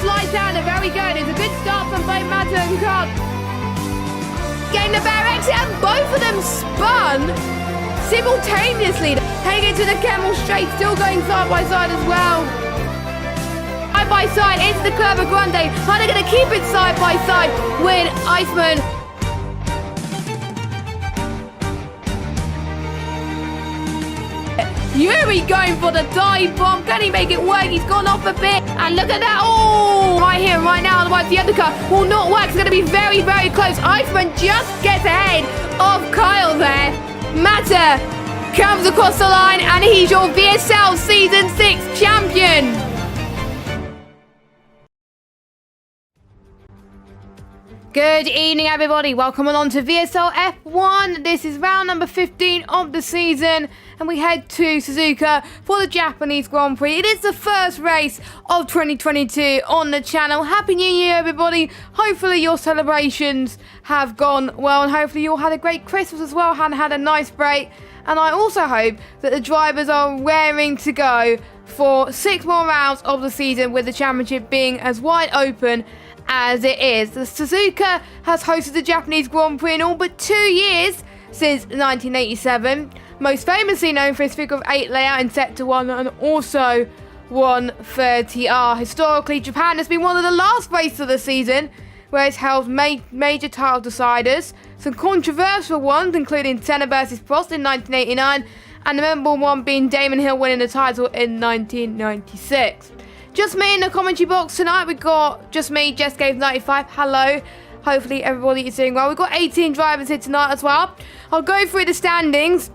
It's lights out. Very good. It's a good start from both Mata and Cobb. Getting the better exit, and both of them spun simultaneously. Take it to the Camel straight, still going side by side as well. Side by side into the Curva Grande. Are they going to keep it side by side with Iceman? Yuri going for the dive bomb. Can he make it work? He's gone off a bit. And look at that. Oh, right here, right now. Otherwise, the undercut will not work. It's going to be very, very close. Iceman just gets ahead of Kyle there. Mata comes across the line, and he's your VSL Season 6 champion. Good evening, everybody. Welcome along to VSL F1. This is round number 15 of the season, and we head to Suzuka for the Japanese Grand Prix. It is the first race of 2022 on the channel. Happy New Year, everybody. Hopefully your celebrations have gone well, and hopefully you all had a great Christmas as well and had a nice break. And I also hope that the drivers are raring to go for 6 more rounds of the season, with the championship being as wide open as it is. The Suzuka has hosted the Japanese Grand Prix in all but 2 years since 1987, most famously known for its figure of 8 layout in Sector 1 and also 130R. Historically, Japan has been one of the last races of the season where it's held major title deciders. Some controversial ones, including Senna versus Prost in 1989, and the memorable one being Damon Hill winning the title in 1996. Just me in the commentary box tonight. We got just me, Jess Gave 95. Hello. Hopefully everybody is doing well. We've got 18 drivers here tonight as well. I'll go through the standings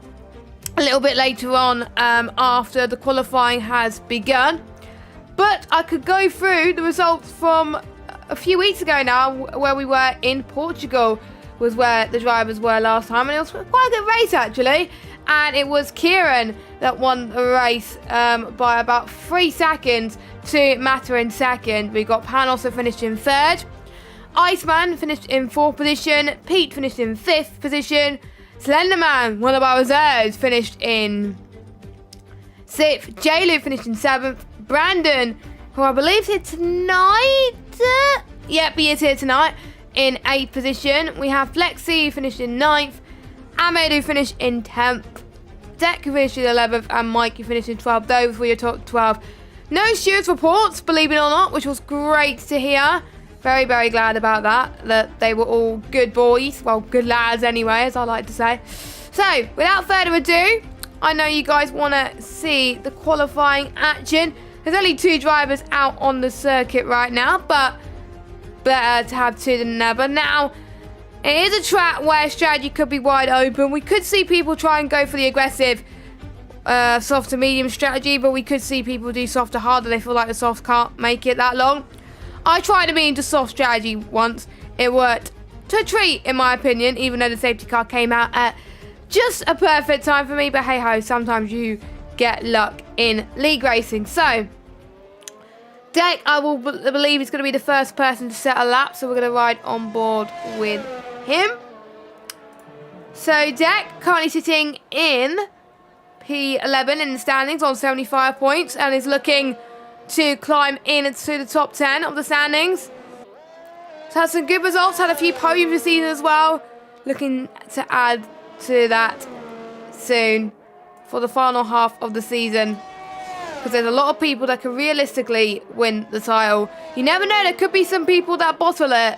a little bit later on after the qualifying has begun. But I could go through the results from a few weeks ago now, where we were in Portugal, was where the drivers were last time. And it was quite a good race, actually. And it was Kieran that won the race by about 3 seconds to Mata in second. We got Pan also finished in third. Iceman finished in 4th position. Pete finished in 5th position. Slenderman, one of our reserves, finished in 6th. J-Lu finished in 7th. Brandon, who I believe is here tonight. Yep, he is here tonight in 8th position. We have Flexi, who finished in 9th. Ahmed, who finished in 10th. Deck, who finished in 11th. And Mike, who finished in 12th. Those were your top 12. No stewards reports, believe it or not, which was great to hear. Very, very glad about that they were all good boys. Well, good lads anyway, as I like to say. So, without further ado, I know you guys want to see the qualifying action. There's only 2 drivers out on the circuit right now, but better to have 2 than never. Now, it is a track where strategy could be wide open. We could see people try and go for the aggressive soft to medium strategy, but we could see people do soft to hard. They feel like the soft can't make it that long. I tried to be into soft strategy once. It worked to a treat, in my opinion, even though the safety car came out at just a perfect time for me. But hey ho, sometimes you get luck in league racing. So, Deck, I will believe is going to be the first person to set a lap, so we're going to ride on board with him. So, Deck currently sitting in P11 in the standings on 75 points and is looking to climb into the top 10 of the standings. So had some good results, had a few podiums this season as well. Looking to add to that soon for the final half of the season, because there's a lot of people that can realistically win the title. You never know, there could be some people that bottle it,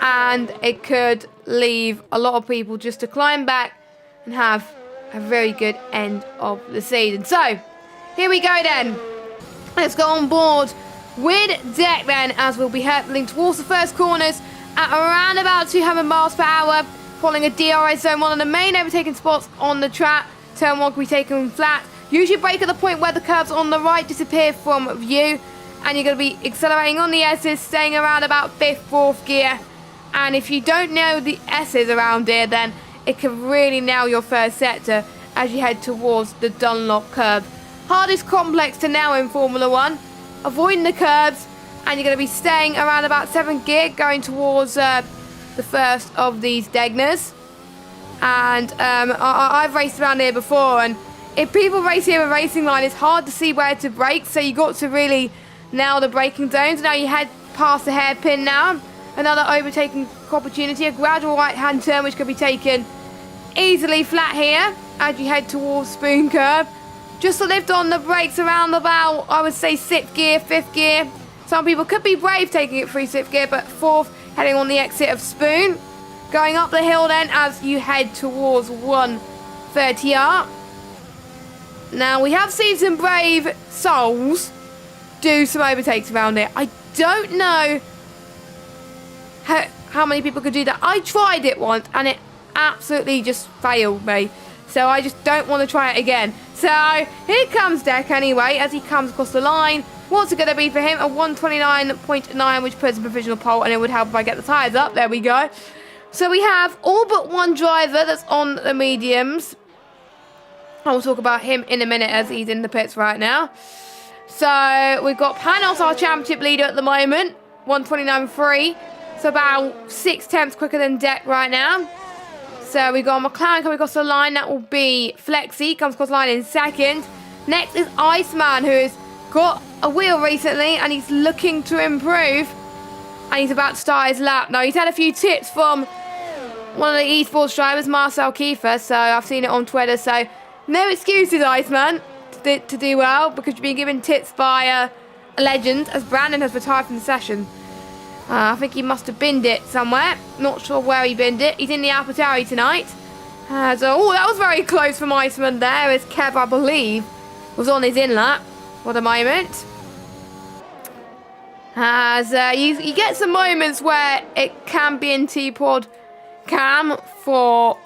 and it could leave a lot of people just to climb back and have a very good end of the season. So, here we go then. Let's go on board with Deck then, as we'll be hurtling towards the first corners at around about 200 miles per hour, following a DRS zone, one of the main overtaking spots on the track. Turn 1 can be taken flat. Usually brake at the point where the curves on the right disappear from view, and you're going to be accelerating on the S's, staying around about 5th, 4th gear. And if you don't know the S's around here, then it can really nail your first sector as you head towards the Dunlop curve. Hardest complex to nail in Formula 1. Avoiding the curbs, and you're going to be staying around about 7th gear, going towards the first of these Degners. And I've raced around here before, and if people race here with racing line, it's hard to see where to brake, so you got to really now the braking zones. Now you head past the hairpin now. Another overtaking opportunity, a gradual right-hand turn which could be taken easily flat here as you head towards Spoon Curve. Just to lift on the brakes around about, I would say, 6th gear, 5th gear. Some people could be brave taking it through 6th gear, but 4th heading on the exit of Spoon. Going up the hill then as you head towards 130R. Now, we have seen some brave souls do some overtakes around it. I don't know how many people could do that. I tried it once and it absolutely just failed me. So I just don't want to try it again. So here comes Deck anyway as he comes across the line. What's it going to be for him? A 129.9, which puts a provisional pole, and it would help if I get the tyres up. There we go. So we have all but one driver that's on the mediums. I'll talk about him in a minute as he's in the pits right now. So we've got Panos, our championship leader at the moment, 129.3. So about 6/10 quicker than Deck right now. So we've got McLaren coming across the line. That will be Flexi, comes across the line in second. Next is Iceman, who has got a wheel recently and he's looking to improve. And he's about to start his lap. Now, he's had a few tips from one of the esports drivers, Marcel Kiefer. So I've seen it on Twitter. So no excuses, Iceman, to do well, because you've been given tips by a legend, as Brandon has retired from the session. I think he must have binned it somewhere. Not sure where he binned it. He's in the AlphaTauri tonight. That was very close from Iceman there, as Kev, I believe, was on his in-lap for the moment. As you get some moments where it can be in T-Pod cam for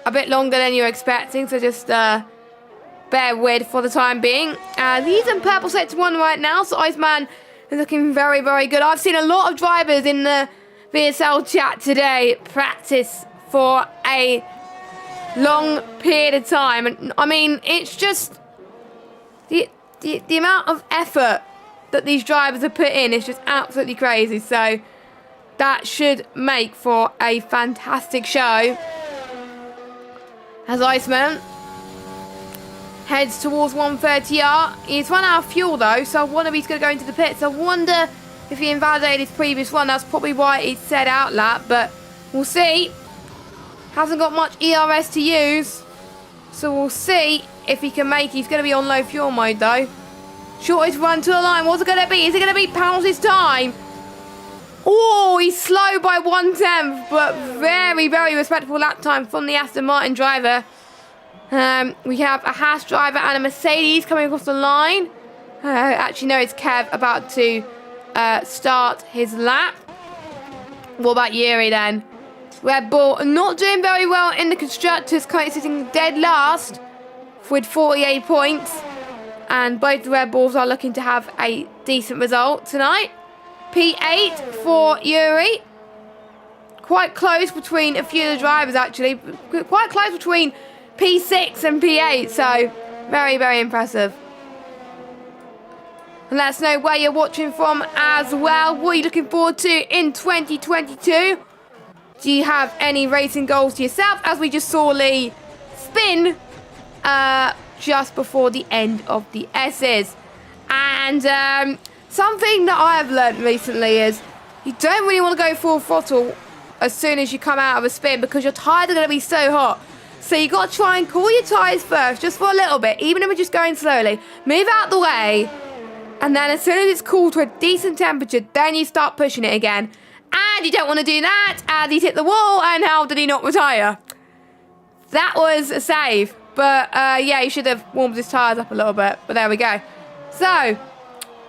a bit longer than you're expecting, so just bear with for the time being. He's in purple sector 1 right now, so Iceman is looking very, very good. I've seen a lot of drivers in the VSL chat today practice for a long period of time. And I mean, it's just the amount of effort that these drivers have put in is just absolutely crazy. So that should make for a fantastic show. As Iceman heads towards 130R. He's run out of fuel though, so I wonder if he's going to go into the pits. I wonder if he invalidated his previous one. That's probably why he said out lap, but we'll see. Hasn't got much ERS to use, so we'll see if he can make it. He's going to be on low fuel mode though. Shortest run to the line. What's it going to be? Is it going to beat Pounds' time? Oh, he's slow by 1/10, but very, very respectable lap time from the Aston Martin driver. We have a Haas driver and a Mercedes coming across the line. Actually, no, it's Kev about to start his lap. What about Yuri then? Red Bull not doing very well in the Constructors, currently sitting dead last with 48 points. And both the Red Bulls are looking to have a decent result tonight. P8 for Yuri. Quite close between a few of the drivers, actually. Quite close between P6 and P8, so very, very impressive. And let us know where you're watching from as well. What are you looking forward to in 2022? Do you have any racing goals to yourself? As we just saw Lee spin just before the end of the S's. And something that I have learned recently is you don't really want to go full throttle as soon as you come out of a spin, because your tyres are going to be so hot. So you got to try and cool your tyres first, just for a little bit, even if we're just going slowly. Move out the way, and then as soon as it's cooled to a decent temperature, then you start pushing it again. And you don't want to do that, and he's hit the wall, and how did he not retire? That was a save. But yeah, he should have warmed his tyres up a little bit, but there we go. So,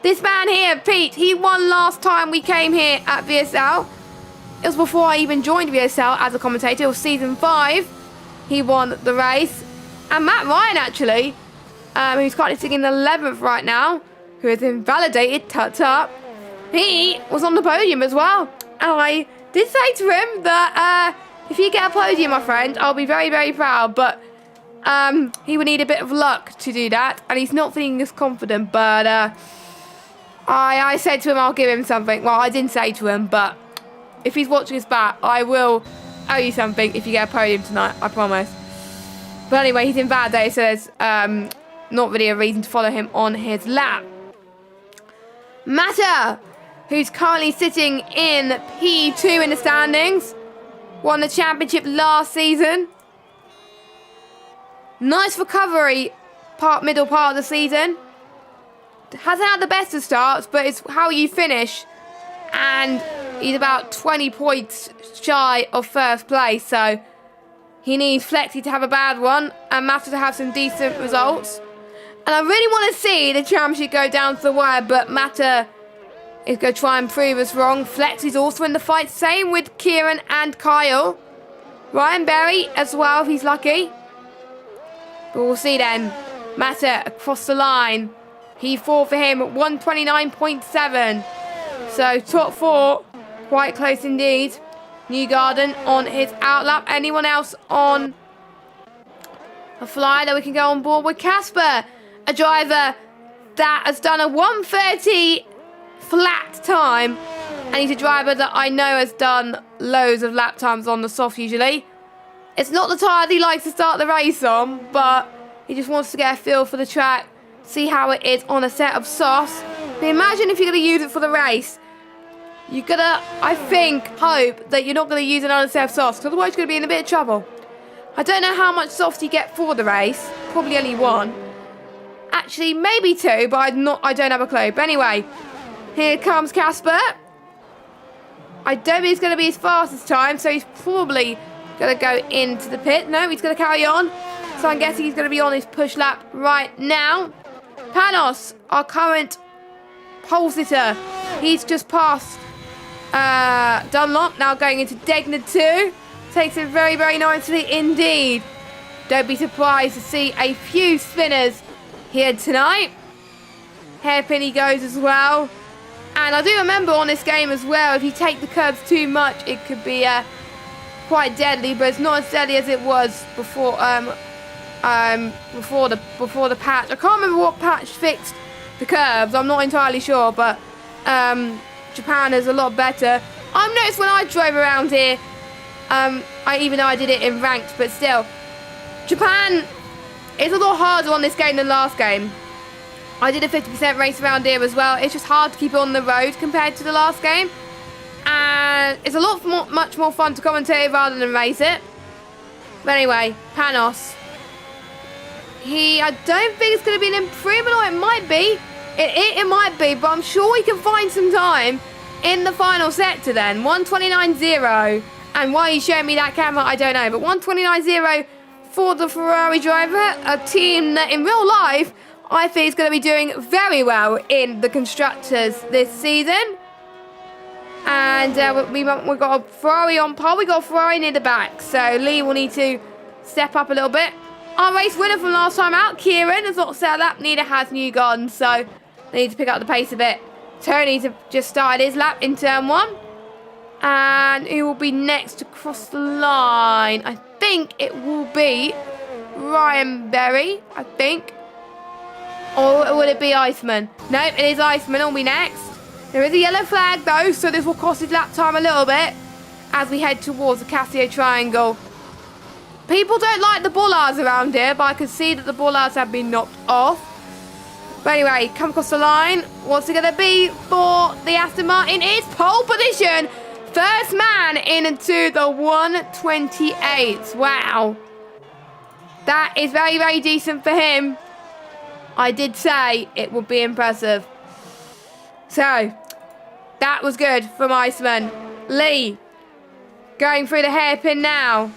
this man here, Pete, he won last time we came here at VSL. It was before I even joined VSL as a commentator. It was season 5. He won the race. And Matt Ryan, actually, who's currently sitting in 11th right now, who has invalidated, tut-tut, he was on the podium as well. And I did say to him that if you get a podium, my friend, I'll be very, very proud. But he would need a bit of luck to do that. And he's not feeling as confident. But I said to him I'll give him something. Well, I didn't say to him, but if he's watching us back, I will owe you something if you get a podium tonight, I promise. But anyway, he's invalidated, so there's not really a reason to follow him on his lap. Mata, who's currently sitting in P2 in the standings. Won the championship last season. Nice recovery middle part of the season. Hasn't had the best of starts, but it's how you finish. And he's about 20 points shy of first place, so he needs Flexi to have a bad one and Mata to have some decent results. And I really want to see the championship go down to the wire, but Mata is going to try and prove us wrong. Flexi's also in the fight, same with Kieran and Kyle. Ryan Berry as well, if he's lucky. But we'll see then. Mata across the line. P4 for him at 129.7. So top 4, quite close indeed. Newgarden on his outlap. Anyone else on a flyer that we can go on board with? Casper, a driver that has done a 1:30 flat time. And he's a driver that I know has done loads of lap times on the soft usually. It's not the tyre that he likes to start the race on, but he just wants to get a feel for the track, see how it is on a set of softs. But imagine if you're going to use it for the race. You're going to, I think, hope that you're not going to use another set of softs, because otherwise you're going to be in a bit of trouble. I don't know how much softs you get for the race. Probably only one. Actually, maybe 2, but I don't have a clue. But anyway, here comes Casper. I don't think he's going to be as fast this time, so he's probably going to go into the pit. No, he's going to carry on. So I'm guessing he's going to be on his push lap right now. Panos, our current pole sitter, he's just passed Dunlop, now going into Degner 2. Takes it very, very nicely indeed. Don't be surprised to see a few spinners here tonight. Hairpin he goes as well. And I do remember on this game as well, if you take the curbs too much, it could be quite deadly, but it's not as deadly as it was before before the patch. I can't remember what patch fixed the curbs. I'm not entirely sure, but Japan is a lot better. I've noticed when I drove around here, even though I did it in ranked, but still, Japan is a lot harder on this game than last game. I did a 50% race around here as well. It's just hard to keep it on the road compared to the last game. And it's a lot much more fun to commentate rather than race it. But anyway, Panos. I don't think it's going to be an improvement, or it might be. It might be, but I'm sure we can find some time in the final sector then. 129.0. And why he's showing me that camera, I don't know. But 129.0 for the Ferrari driver. A team that in real life, I think is going to be doing very well in the Constructors this season. And we've got a Ferrari on pole. We've got a Ferrari near the back. So Lee will need to step up a little bit. Our race winner from last time out, Kieran, has not set up. Neither has Newgarden. So they need to pick up the pace a bit. Tony's just started his lap in turn 1. And who will be next to cross the line? I think it will be Ryan Berry, I think. Or will it be Iceman? Nope, it is Iceman. Will be next. There is a yellow flag though, so this will cost his lap time a little bit as we head towards the Casio Triangle. People don't like the bollards around here, but I can see that the bollards have been knocked off. But anyway, come across the line. What's it going to be for the Aston Martin? It's pole position. First man into the 128. Wow. That is very, very decent for him. I did say it would be impressive. So, that was good from Iceman. Lee, going through the hairpin now.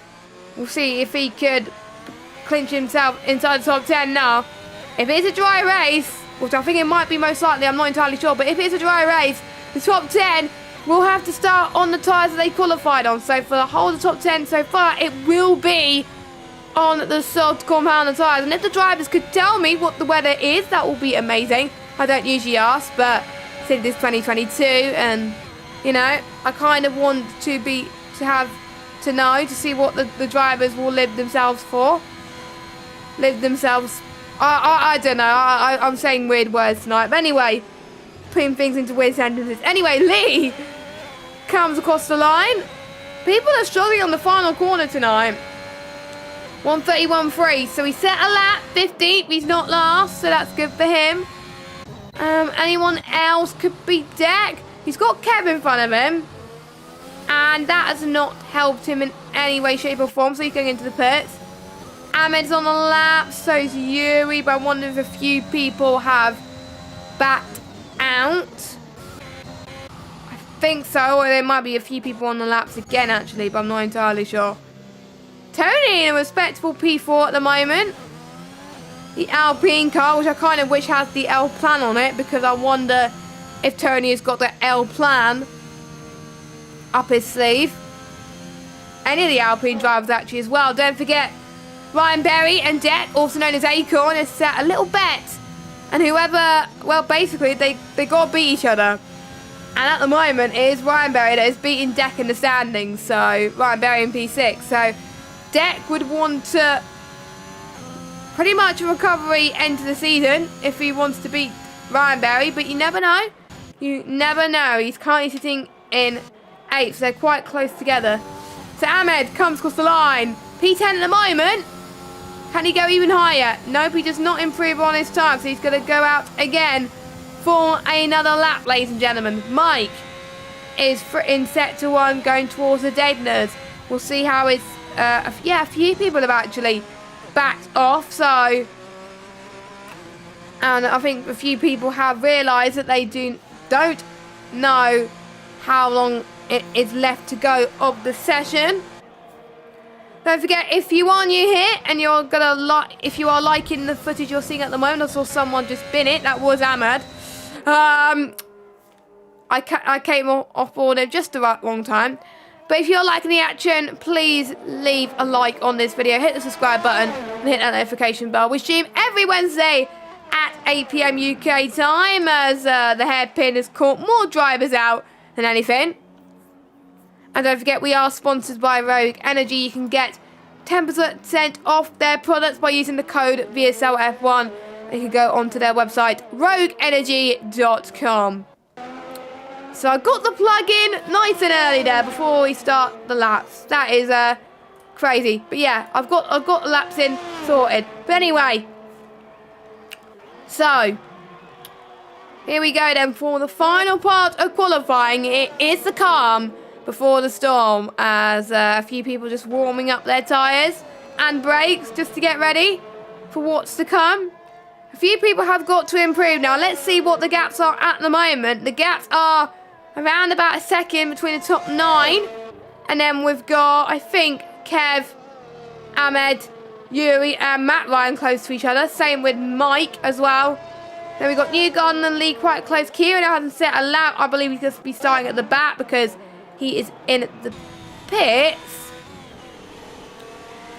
We'll see if he could clinch himself inside the top 10 now. If it's a dry race, which I think it might be most likely, I'm not entirely sure, but if it's a dry race, the top 10 will have to start on the tyres that they qualified on. So for the whole of the top 10 so far, it will be on the soft compound tyres. And if the drivers could tell me what the weather is, that will be amazing. I don't usually ask, but since it's 2022, and you know, I kind of want to know to see what the drivers will live themselves for. Live themselves. I don't know. I'm saying weird words tonight. But anyway, putting things into weird sentences. Anyway, Lee comes across the line. People are struggling on the final corner tonight. 1:31.3. So he set a lap 15th. He's not last, so that's good for him. Anyone else could be Deck. He's got Kev in front of him. And that has not helped him in any way, shape or form. So he's going into the pits. Ahmed's on the lap. So is Yuri. But I wonder if a few people have backed out. I think so. Or there might be a few people on the laps again, actually. But I'm not entirely sure. Tony in a respectable P4 at the moment. The Alpine car, which I kind of wish has the L plan on it, because I wonder if Tony has got the L plan up his sleeve. Any of the Alpine drivers actually as well. Don't forget, Ryan Berry and Deck, also known as Acorn, has set a little bet. And whoever, well, basically, they got to beat each other. And at the moment, it is Ryan Berry that is beating Deck in the standings. So, Ryan Berry in P6. So, Deck would want to pretty much a recovery end to the season if he wants to beat Ryan Berry, but you never know. You never know. He's currently sitting in 8th, so they're quite close together. So Ahmed comes across the line. P10 at the moment. Can he go even higher? Nope, he does not improve on his time, so he's going to go out again for another lap, ladies and gentlemen. Mike is in sector 1 going towards the Degners. We'll see how it's... a few people have actually backed off, so, and I think a few people have realised that they don't know how long it is left to go of the session. Don't forget, if you are new here and you're gonna if you are liking the footage you're seeing at the moment, I saw someone just bin it. That was Ahmed. I came off board at just the wrong time. But if you're liking the action, please leave a like on this video. Hit the subscribe button and hit that notification bell. We stream every Wednesday at 8 PM UK time, as the hairpin has caught more drivers out than anything. And don't forget, we are sponsored by Rogue Energy. You can get 10% off their products by using the code VSL F1. And you can go onto their website, rogueenergy.com. So I got the plug in nice and early there before we start the laps. That is crazy. But yeah, I've got the laps in sorted. But anyway, so here we go then for the final part of qualifying. It is the calm before the storm, as a few people just warming up their tyres and brakes just to get ready for what's to come. A few people have got to improve now. Let's see what the gaps are at the moment. The gaps are around about a second between the top 9. And then we've got, I think, Kev, Ahmed, Yuri and Matt Ryan close to each other. Same with Mike as well. Then we've got Newgarden and Lee quite close. Kieran hasn't set a lap. I believe he's going to be starting at the back because he is in the pits.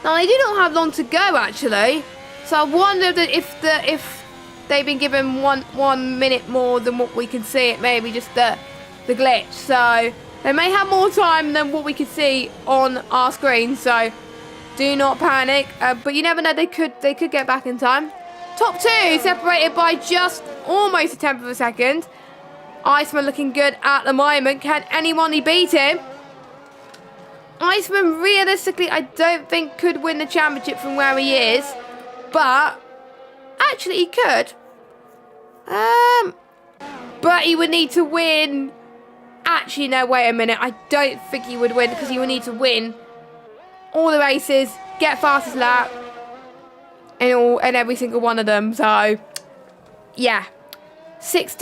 Now, they do not have long to go, actually. So I wonder if they've been given one minute more than what we can see. It may be just the glitch. So they may have more time than what we can see on our screen. So do not panic. But you never know. They could get back in time. Top 2 separated by just almost a tenth of a second. Iceman looking good at the moment. Can anyone beat him? Iceman realistically I don't think could win the championship from where he is. But actually he could. But he would need to win. Actually, no, wait a minute. I don't think he would win because he would need to win all the races, get fastest lap, and every single one of them. So, yeah. 6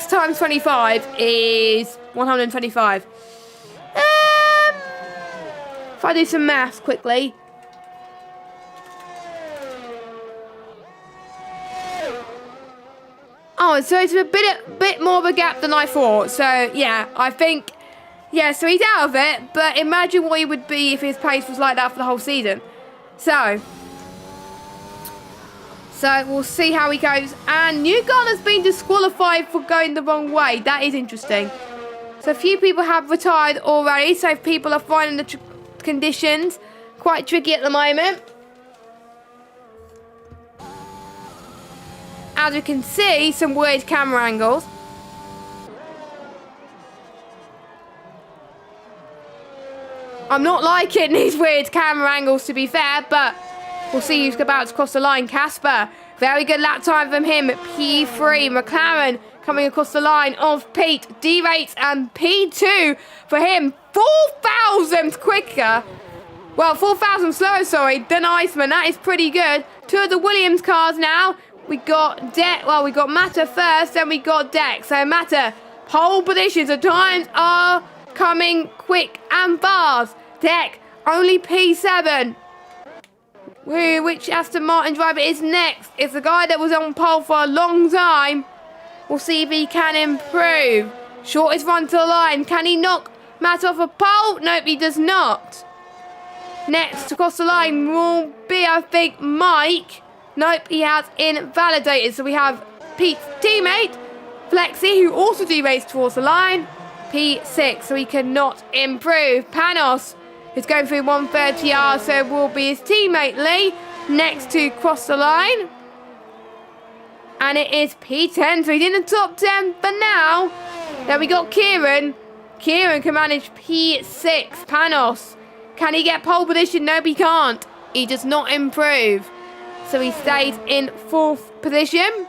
times 25 is 125. If I do some maths quickly. Oh, so it's a bit more of a gap than I thought. So, yeah, I think... Yeah, so he's out of it. But imagine what he would be if his pace was like that for the whole season. So we'll see how he goes. And Newgarden has been disqualified for going the wrong way. That is interesting. So a few people have retired already. So people are finding the conditions quite tricky at the moment. As you can see, some weird camera angles. I'm not liking these weird camera angles, to be fair, but we'll see who's about to cross the line. Casper Very good lap time from him. P3. McLaren coming across the line of Pete. D-rates and P2 for him. 4,000 quicker. Well, 4,000 slower, sorry, than Iceman. That is pretty good. Two of the Williams cars now. We got we got Mata first, then we got Deck. So Mata, pole positions. The times are coming quick and fast. Deck, only P7. Which Aston Martin driver is next? It's the guy that was on pole for a long time. We'll see if he can improve. Shortest run to the line. Can he knock Matt off a pole? Nope, he does not. Next across the line will be, I think, Mike. Nope, he has invalidated. So we have Pete's teammate, Flexi, who also derates towards the line. P6, so he cannot improve. Panos is going through 130R, so it will be his teammate Lee next to cross the line. And it is P10, so he's in the top 10 for now. Then we got Kieran. Kieran can manage P6. Panos, can he get pole position? No, he can't. He does not improve. So he stays in 4th position.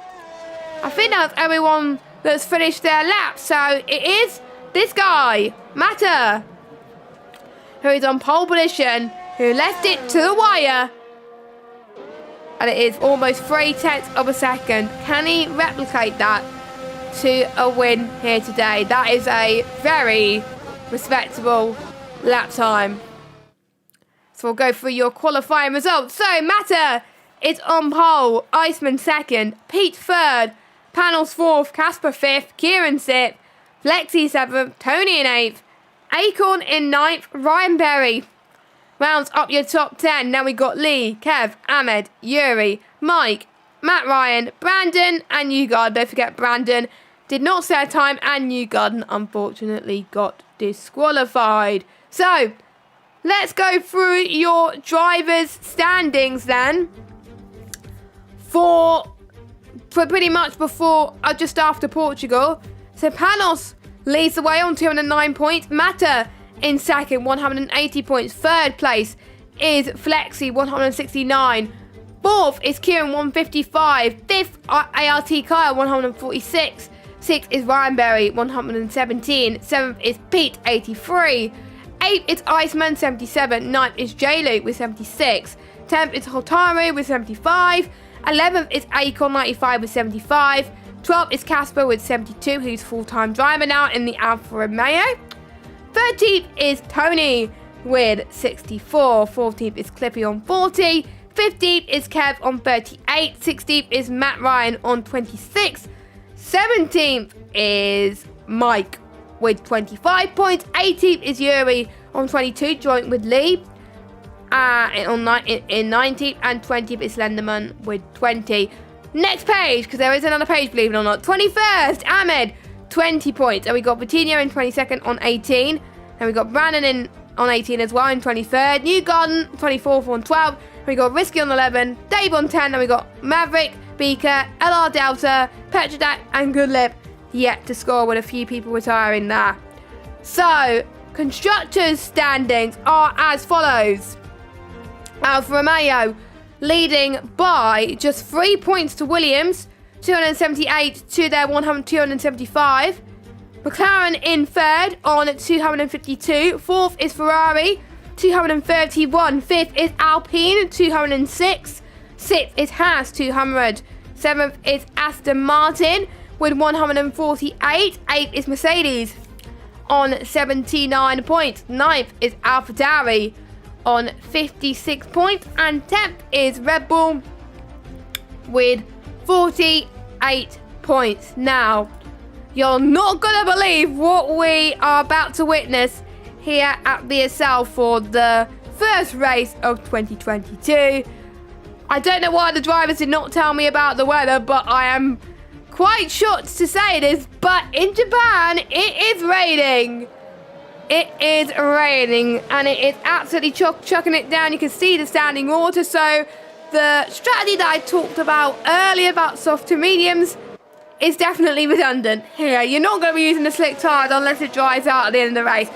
I think that's everyone that's finished their lap. So it is this guy, Mata, who is on pole position, who left it to the wire. And it is almost 0.3 of a second. Can he replicate that to a win here today? That is a very respectable lap time. So we'll go through your qualifying results. So Mata is on pole, Iceman 2nd, Pete 3rd, Panels 4th, Casper 5th, Kieran 6th, Flexi 7th, Tony in 8th, Acorn in 9th, Ryan Berry rounds up your top 10. Now we got Lee, Kev, Ahmed, Yuri, Mike, Matt Ryan, Brandon, and Newgarden. Don't forget Brandon did not set a time, and Newgarden unfortunately got disqualified. So let's go through your drivers' standings then. For pretty much before, just after Portugal. So Panos leads the way on 209 points. Mata in 2nd, 180 points. 3rd place is Flexi, 169. 4th is Kieran, 155. 5th, ART Kyle, 146. 6th is Ryan Berry, 117. 7th is Pete, 83. 8th is Iceman, 77. 9th is J-Luke with 76. 10th is Hotaru with 75. 11th is Acorn, 95 with 75. 12th is Casper with 72, who's full-time driver now in the Alfa Romeo. 13th is Tony with 64. 14th is Clippy on 40. 15th is Kev on 38. 16th is Matt Ryan on 26. 17th is Mike with 25 points. 18th is Yuri on 22, joint with Lee. In 19th, and 20th is Slenderman with 20. Next page, because there is another page, believe it or not. 21st, Ahmed, 20 points. And we got Vitinho in 22nd on 18. And we got Brandon in on 18 as well in 23rd. Newgarden, 24th on 12. And we got Risky on 11. Dave on 10. And we got Maverick, Beaker, LR Delta, Petrodak, and Goodlip yet to score, with a few people retiring there. So, constructors' standings are as follows. Alfa Romeo leading by just 3 points to Williams, 278 to their 275. McLaren in 3rd on 252. 4th is Ferrari, 231. 5th is Alpine, 206. 6th is Haas, 200. 7th is Aston Martin with 148. 8th is Mercedes on 79 points. 9th is AlphaTauri on 56 points, and 10th is Red Bull with 48 points. Now, you're not gonna believe what we are about to witness here at VSL for the first race of 2022. I don't know why the drivers did not tell me about the weather, but I am quite shocked to say this, but in Japan it is raining. It is raining, and it is absolutely chucking it down. You can see the standing water. So the strategy that I talked about earlier about soft to mediums is definitely redundant here. You're not going to be using the slick tyres unless it dries out at the end of the race.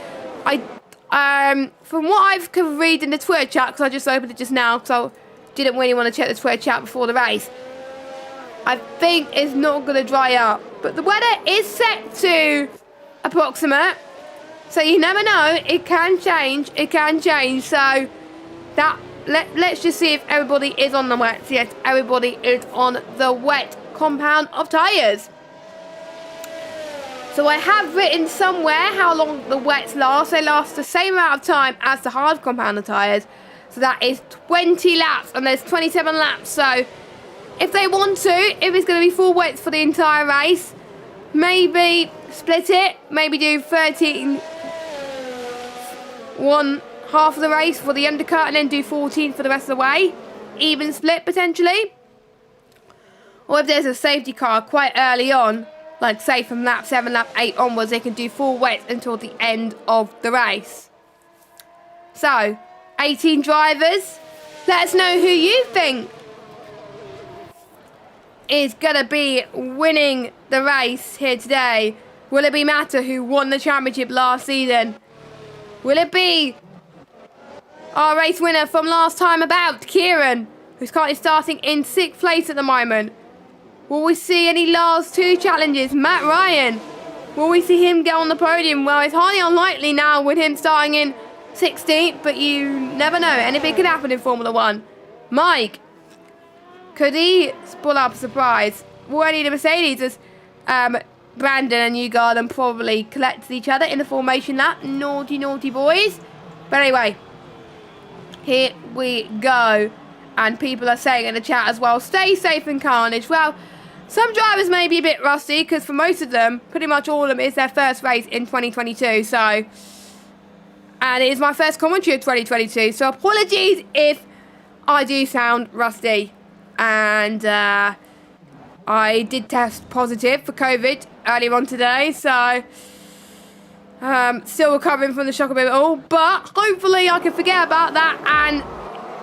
From what I've could read in the Twitter chat, because I just opened it just now, because I didn't really want to check the Twitter chat before the race. I think it's not going to dry up. But the weather is set to approximate. So you never know. It can change. It can change. So let's just see if everybody is on the wet. So yes, everybody is on the wet compound of tyres. So I have written somewhere how long the wets last. They last the same amount of time as the hard compound of tyres. So that is 20 laps. And there's 27 laps. So if they want to, if it's going to be full wets for the entire race, maybe split it. Maybe do 13, one half of the race for the undercut, and then do 14 for the rest of the way. Even split, potentially. Or if there's a safety car quite early on, like say from lap 7, lap 8 onwards, they can do full wets until the end of the race. So, 18 drivers. Let us know who you think is going to be winning the race here today. Will it be Mata, who won the championship last season? Will it be our race winner from last time about, Kieran, who's currently starting in 6th place at the moment? Will we see any last 2 challenges? Matt Ryan, will we see him get on the podium? Well, it's highly unlikely now with him starting in 16th, but you never know. Anything can happen in Formula 1. Mike, could he pull up a surprise? Will any of the Mercedes as Brandon and Newgarden probably collected each other in the formation lap? Naughty, naughty boys. But anyway, here we go. And people are saying in the chat as well, stay safe in Carnage. Well, some drivers may be a bit rusty because for most of them, pretty much all of them, it's their first race in 2022. So, and it is my first commentary of 2022. So apologies if I do sound rusty. And I did test positive for COVID earlier on today. So, still recovering from the shock of it all. But hopefully I can forget about that and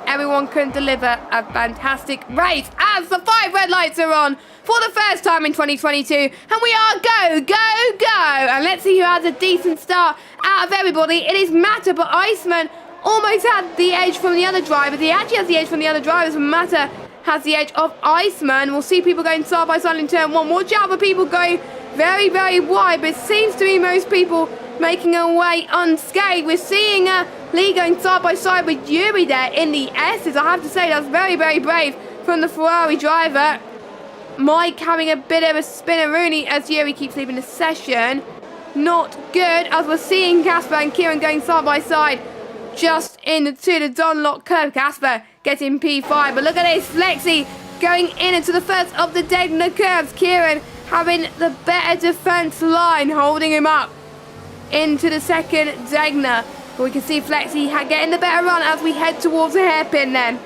everyone can deliver a fantastic race as the 5 red lights are on for the first time in 2022. And we are go, go, go. And let's see who has a decent start out of everybody. It is Mata, but Iceman almost had the edge from the other drivers. He actually has the edge from the other drivers, and Mata has the edge of Iceman. We'll see people going side by side in turn 1. Watch out for people going very, very wide, but it seems to be most people making their way unscathed. We're seeing Lee going side by side with Yuri there in the S's. I have to say that's very, very brave from the Ferrari driver. Mike having a bit of a spinneroonie as Yuri keeps leaving the session. Not good, as we're seeing Casper and Kieran going side by side just into the Dunlop curve. Casper getting P5, but look at this, Lexi going into the first of the Degner curves. Kieran having the better defense line, holding him up into the second Degner. But we can see Flexi getting the better run as we head towards the hairpin then.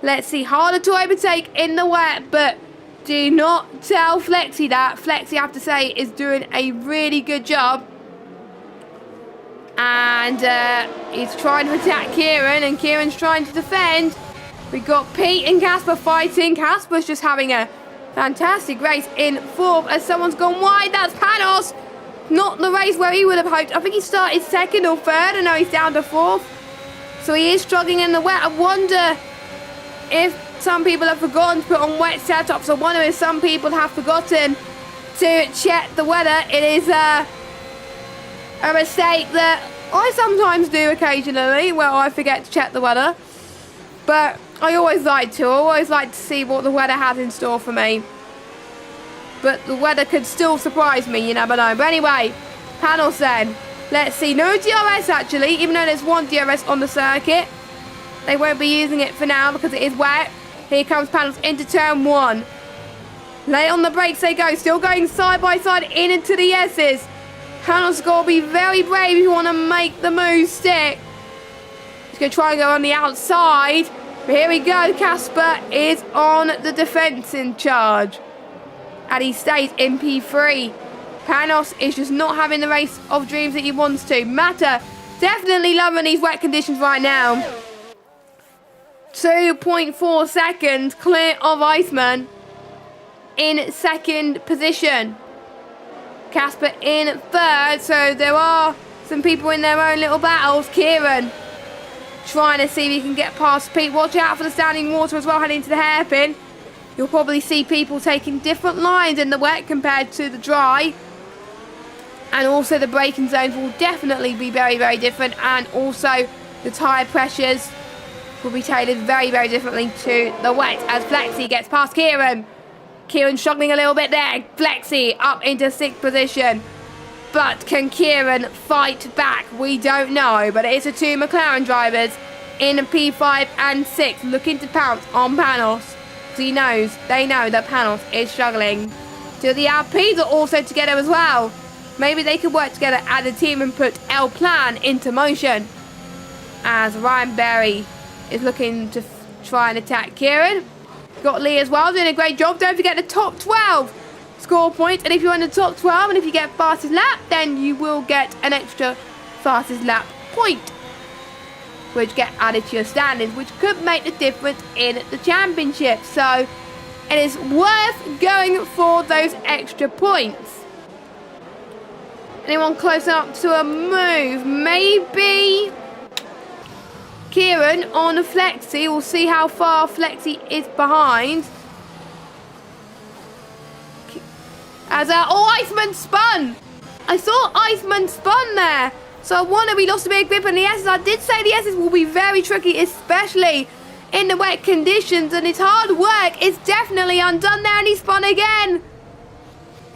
Let's see, harder to overtake in the wet, but do not tell Flexi that. Flexi, I have to say, is doing a really good job. And he's trying to attack Kieran, and Kieran's trying to defend. We've got Pete and Casper fighting. Casper's just having a fantastic race in 4th as someone's gone wide. That's Panos. Not the race where he would have hoped. I think he started 2nd or 3rd, and now he's down to 4th. So he is struggling in the wet. I wonder if some people have forgotten to put on wet setups. I wonder if some people have forgotten to check the weather. It is a mistake that I sometimes do occasionally, where I forget to check the weather. But I always like to. I always like to see what the weather has in store for me. But the weather could still surprise me, you never know. But anyway, panels then. Let's see. No DRS actually, even though there's 1 DRS on the circuit. They won't be using it for now because it is wet. Here comes panels into turn 1. Late on the brakes they go. Still going side by side in into the S's. Panels got to be very brave if you want to make the move stick. He's going to try and go on the outside. But here we go. Casper is on the defence in charge. And he stays in P3. Panos is just not having the race of dreams that he wants to. Mata definitely loving these wet conditions right now. 2.4 seconds clear of Iceman in 2nd position. Casper in 3rd, so there are some people in their own little battles. Kieran trying to see if he can get past Pete. Watch out for the standing water as well, heading into the hairpin. you'll probably see people taking different lines in the wet compared to the dry. And also the braking zones will definitely be very, very different. And also the tyre pressures will be tailored very, very differently to the wet. As Flexi gets past Kieran. Kieran struggling a little bit there. Flexi up into 6th position. But can Kieran fight back? We don't know. But it is the two McLaren drivers in P5 and 6 looking to pounce on Panos. They know that Panos is struggling. So the Alpines are also together as well. Maybe they could work together as a team and put El Plan into motion. As Ryan Berry is looking to try and attack Kieran. Got Lee as well, doing a great job. Don't forget the top 12 score points. And if you're in the top 12 and if you get fastest lap, then you will get an extra fastest lap point, which get added to your standings, which could make the difference in the championship. So it is worth going for those extra points. Anyone close up to a move? Maybe Kieran on Flexi. We'll see how far Flexi is behind. As Iceman spun. I saw Iceman spun there. So I wonder if we lost a bit of grip on the S's. I did say the S's will be very tricky, especially in the wet conditions. And his hard work is definitely undone there. And he spun again.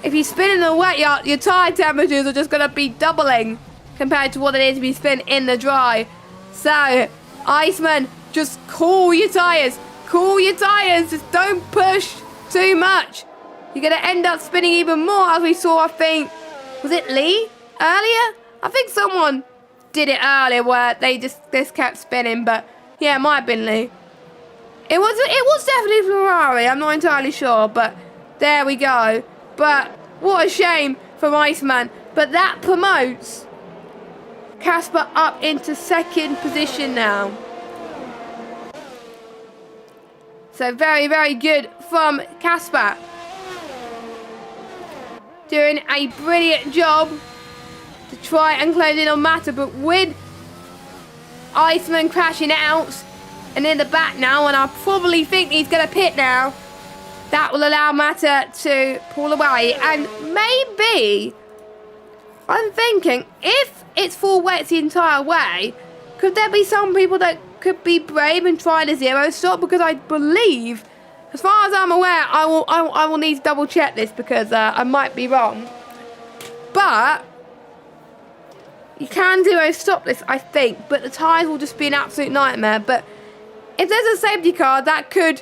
If you spin in the wet, your tyre temperatures are just going to be doubling compared to what it is if you spin in the dry. So, Iceman, just cool your tyres. Cool your tyres. Just don't push too much. You're going to end up spinning even more, as we saw, I think. Was it Lee earlier? I think someone did it earlier where they just kept spinning. But, yeah, it might have been Lee. It was definitely Ferrari. I'm not entirely sure. But there we go. But what a shame for Iceman. But that promotes Casper up into 2nd position now. So very, very good from Casper. Doing a brilliant job to try and close in on Mata. But with Iceman crashing out and in the back now, and I probably think he's going to pit now. That will allow Mata to pull away. And maybe, I'm thinking, if it's full wets the entire way, could there be some people that could be brave and try the 0 stop? Because I believe, as far as I'm aware, I will need to double check this because I might be wrong. But you can 0 stop this, I think. But the tyres will just be an absolute nightmare. But if there's a safety car, that could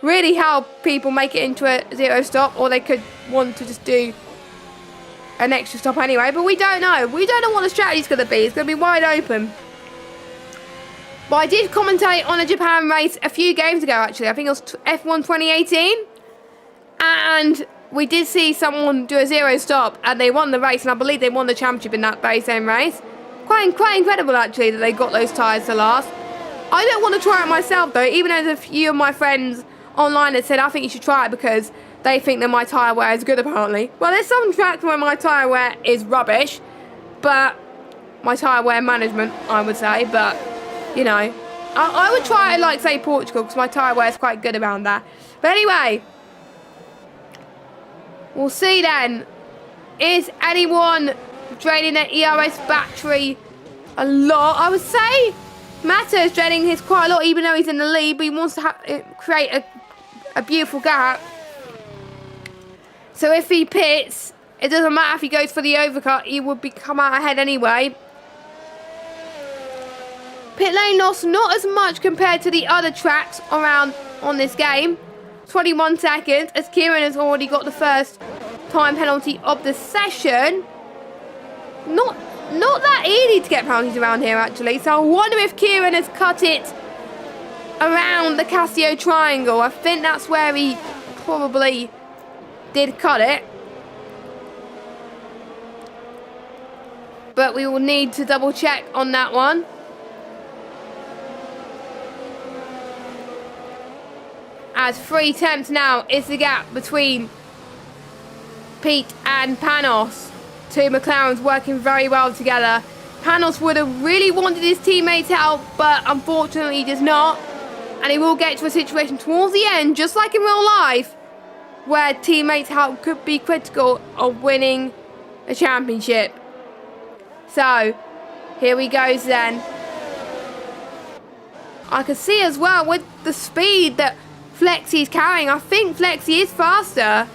really help people make it into a 0 stop, or they could want to just do an extra stop anyway. But we don't know. We don't know what the strategy's going to be. It's going to be wide open. But I did commentate on a Japan race a few games ago, actually. I think it was F1 2018. And we did see someone do a 0 stop, and they won the race, and I believe they won the championship in that very same race. Quite incredible, actually, that they got those tyres to last. I don't want to try it myself, though, even as a few of my friends online that said I think you should try it because they think that my tyre wear is good, apparently. Well, there's some tracks where my tyre wear is rubbish, but my tyre wear management, I would say. But, you know, I would try it like, say, Portugal, because my tyre wear is quite good around that. But anyway, we'll see then. Is anyone draining their ERS battery a lot? I would say Mata is draining his quite a lot, even though he's in the lead, but he wants to create a beautiful gap. So if he pits, it doesn't matter if he goes for the overcut, he would come out ahead anyway. Pit lane loss not as much compared to the other tracks around on this game. 21 seconds, as Kieran has already got the first time penalty of the session. Not that easy to get penalties around here, actually. So I wonder if Kieran has cut it around the Casio triangle. I think that's where he probably did cut it. But we will need to double check on that one. As 3 tenths now is the gap between Pete and Panos. Two McLarens working very well together. Panos would have really wanted his teammates help, but unfortunately he does not. And he will get to a situation towards the end, just like in real life, where teammates' help could be critical of winning a championship. So, here he goes then. I can see as well with the speed that Flexy's carrying. I think Flexy is faster.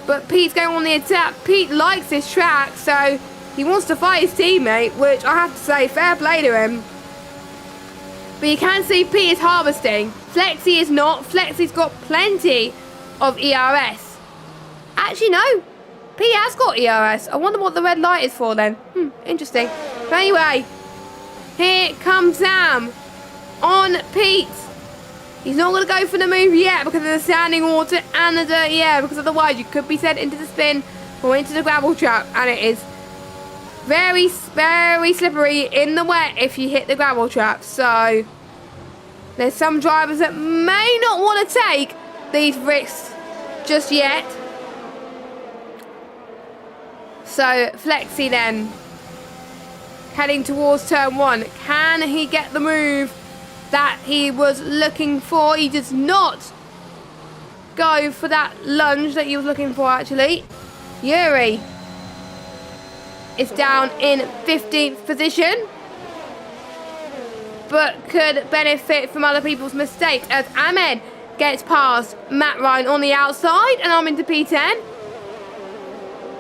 But Pete's going on the attack. Pete likes this track, so he wants to fight his teammate, which I have to say, fair play to him. But you can see Pete is harvesting. Flexy is not. Flexy's got plenty of ERS. Actually, no. Pete has got ERS. I wonder what the red light is for then. Interesting. But anyway, here comes Sam on Pete. He's not going to go for the move yet because of the standing water and the dirty air, because otherwise you could be sent into the spin or into the gravel trap, and it is very, very slippery in the wet if you hit the gravel trap. So there's some drivers that may not want to take these risks just yet. So Flexy then heading towards turn 1. Can he get the move that he was looking for? He does not go for that lunge that he was looking for, actually. Yuri is down in 15th position, but could benefit from other people's mistakes as Ahmed gets past Matt Ryan on the outside, and I'm into P10.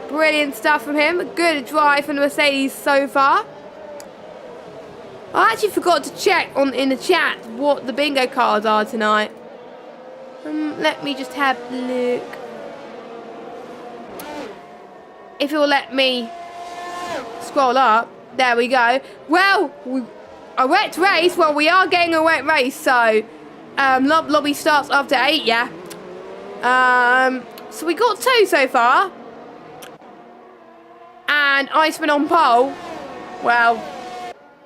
Brilliant stuff from him. Good drive from the Mercedes so far. I actually forgot to check in the chat what the bingo cards are tonight. Let me just have a look. If it will let me scroll up. There we go. Well, a wet race. Well, we are getting a wet race, so lobby starts after 8, yeah. So we got 2 so far. And Iceman on pole. Well,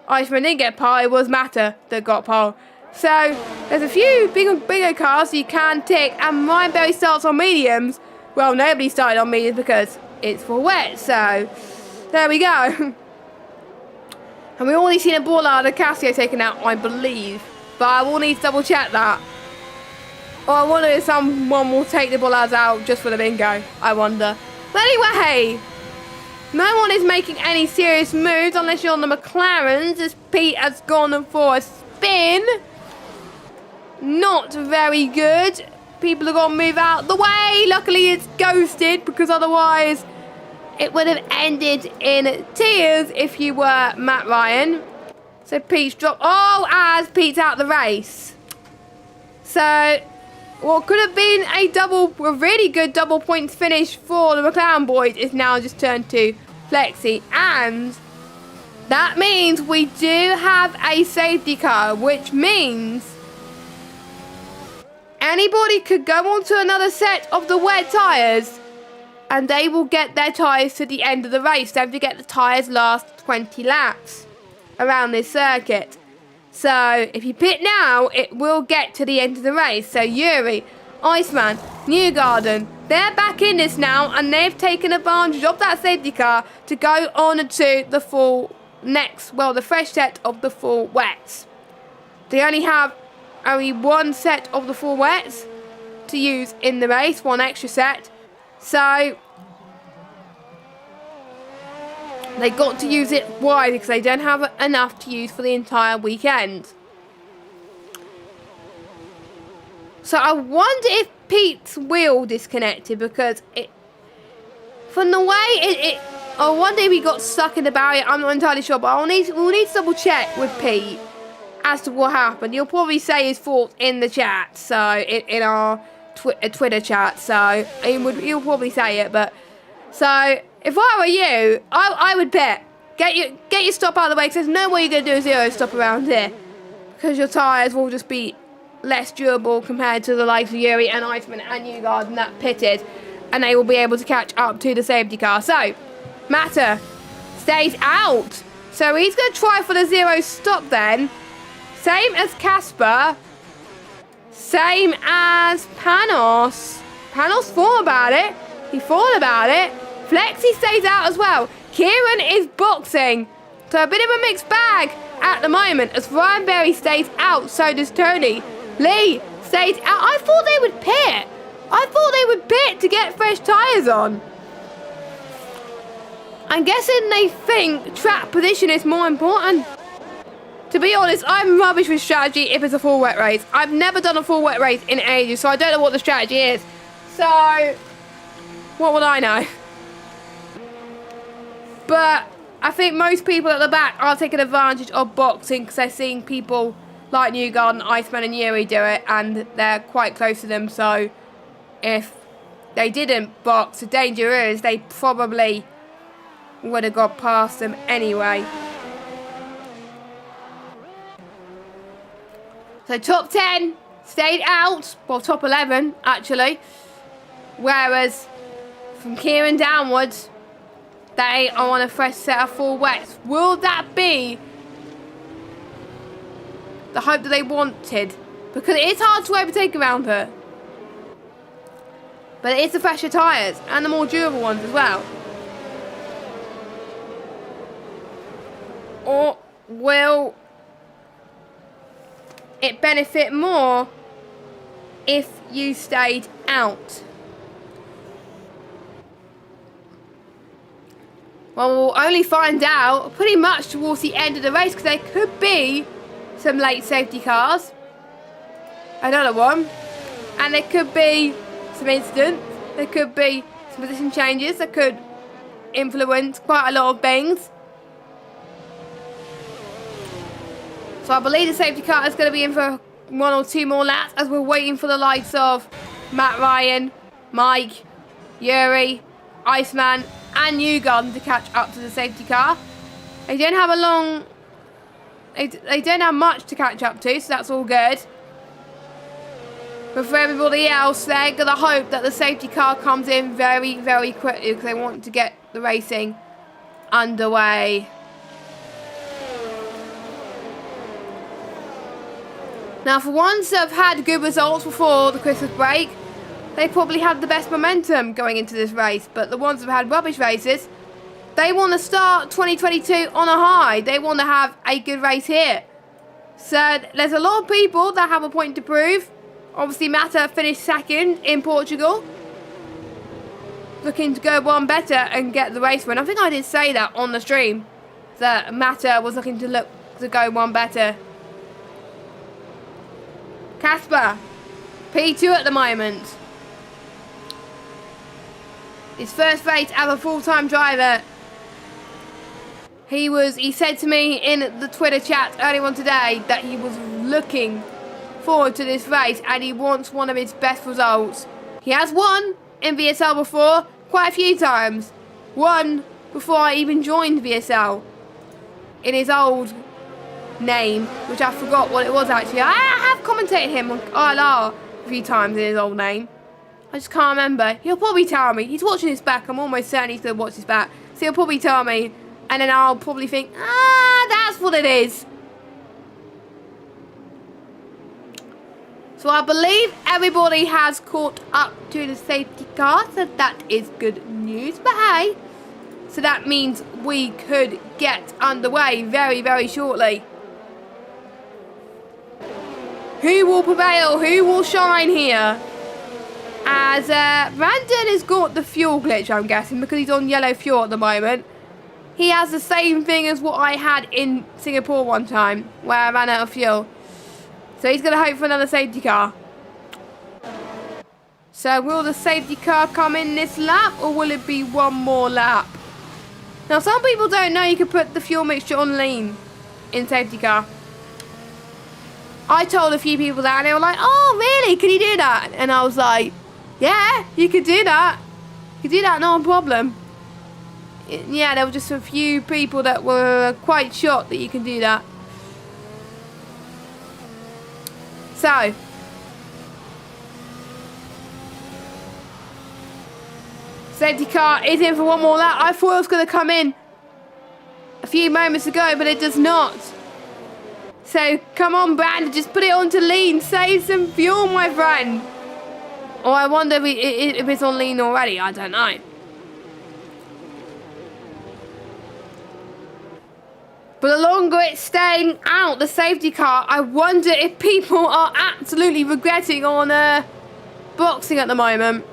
Iceman didn't get pole, it was Matter that got pole. So, there's a few bigger cars you can tick, and Ryan Berry starts on mediums. Well, nobody started on mediums because it's for wet, so there we go. And we've already seen a Bullard and Casio taken out, I believe. But I will need to double check that. Or I wonder if someone will take the Bullards out just for the bingo. I wonder. But anyway, no one is making any serious moves unless you're on the McLarens, as Pete has gone for a spin. Not very good. People are going to move out the way. Luckily, it's ghosted because otherwise it would have ended in tears if you were Matt Ryan. So Pete's dropped. Oh, as Pete's out the race. So what could have been a really good double points finish for the McLaren boys is now just turned to Flexy, and that means we do have a safety car, which means anybody could go on to another set of the wet tyres and they will get their tyres to the end of the race. Don't forget the tyres last 20 laps around this circuit. So if you pit now, it will get to the end of the race. So Yuri, Iceman, Newgarden, they're back in this now, and they've taken advantage of that safety car to go on to the full the fresh set of the full wets. They only have one set of the full wets to use in the race, one extra set. So they got to use it wisely because they don't have enough to use for the entire weekend. So I wonder if Pete's wheel disconnected, because from the way I wonder if he got stuck in the barrier. I'm not entirely sure, but we'll need to double check with Pete as to what happened. He'll probably say his fault in the chat, so in our Twitter chat. So he'll probably say it. But so if I were you, I would pit. Get your stop out of the way, because there's no way you're going to do a zero stop around here, because your tyres will just be less durable compared to the likes of Yuri and Iceman and Newgarden that pitted, and they will be able to catch up to the safety car. So Matter stays out, so he's going to try for the zero stop then. Same as Casper, same as Panos. Panos thought about it. He thought about it. Flexy stays out as well. Kieran is boxing So a bit of a mixed bag at the moment as Ryan Berry stays out, so does Tony. Lee stays out. I thought they would pit. I thought they would pit to get fresh tyres on. I'm guessing they think track position is more important. To be honest, I'm rubbish with strategy if it's a full wet race. I've never done a full wet race in ages, so I don't know what the strategy is. So, what would I know? But I think most people at the back are taking advantage of boxing because they're seeing people like Newgarden, Iceman and Yuri do it, and they're quite close to them. So if they didn't box, the danger is they probably would have got past them anyway. So top 10 stayed out, well top 11 actually, whereas from Kieran downwards they are on a fresh set of full wets. Will that be the hope that they wanted? Because it is hard to overtake around her. But it is the fresher tyres and the more durable ones as well. Or will it benefit more if you stayed out? Well, we'll only find out pretty much towards the end of the race because there could be some late safety cars. Another one. And there could be some incidents. There could be some position changes that could influence quite a lot of things. So I believe the safety car is going to be in for 1 or 2 more laps as we're waiting for the likes of Matt Ryan, Mike, Yuri, Iceman and Newgarden to catch up to the safety car. They don't have a long... They don't have much to catch up to, so that's all good. But for everybody else, they're going to hope that the safety car comes in very, very quickly because they want to get the racing underway. Now, for ones that have had good results before the Christmas break, they probably had the best momentum going into this race. But the ones that have had rubbish races, they want to start 2022 on a high. They want to have a good race here. So there's a lot of people that have a point to prove. Obviously, Mata finished second in Portugal. Looking to go one better and get the race win. I think I did say that on the stream. That Mata was looking to go one better. Casper, P2 at the moment. His first race as a full-time driver. He said to me in the Twitter chat earlier on today that he was looking forward to this race and he wants one of his best results. He has won in VSL before, quite a few times. Won before I even joined VSL. In his old name, which I forgot what it was actually. I have commentated him on ILR a few times in his old name. I just can't remember. He'll probably tell me. He's watching his back. I'm almost certain he's going to watch his back. So he'll probably tell me. And then I'll probably think, that's what it is. So I believe everybody has caught up to the safety car. So that is good news. But hey, so that means we could get underway very, very shortly. Who will prevail? Who will shine here? As Brandon has got the fuel glitch, I'm guessing, because he's on yellow fuel at the moment. He has the same thing as what I had in Singapore one time, where I ran out of fuel. So he's going to hope for another safety car. So will the safety car come in this lap, or will it be one more lap? Now, some people don't know you can put the fuel mixture on lean in safety car. I told a few people that and they were like, oh really, can you do that? And I was like, yeah, you could do that. You could do that, no problem. Yeah, there were just a few people that were quite shocked that you can do that. So, safety car is in for one more lap. I thought it was going to come in a few moments ago, but it does not. So, come on, Brandon, just put it on to lean. Save some fuel, my friend. Or I wonder if it's on lean already. I don't know. But the longer it's staying out, the safety car, I wonder if people are absolutely regretting on boxing at the moment.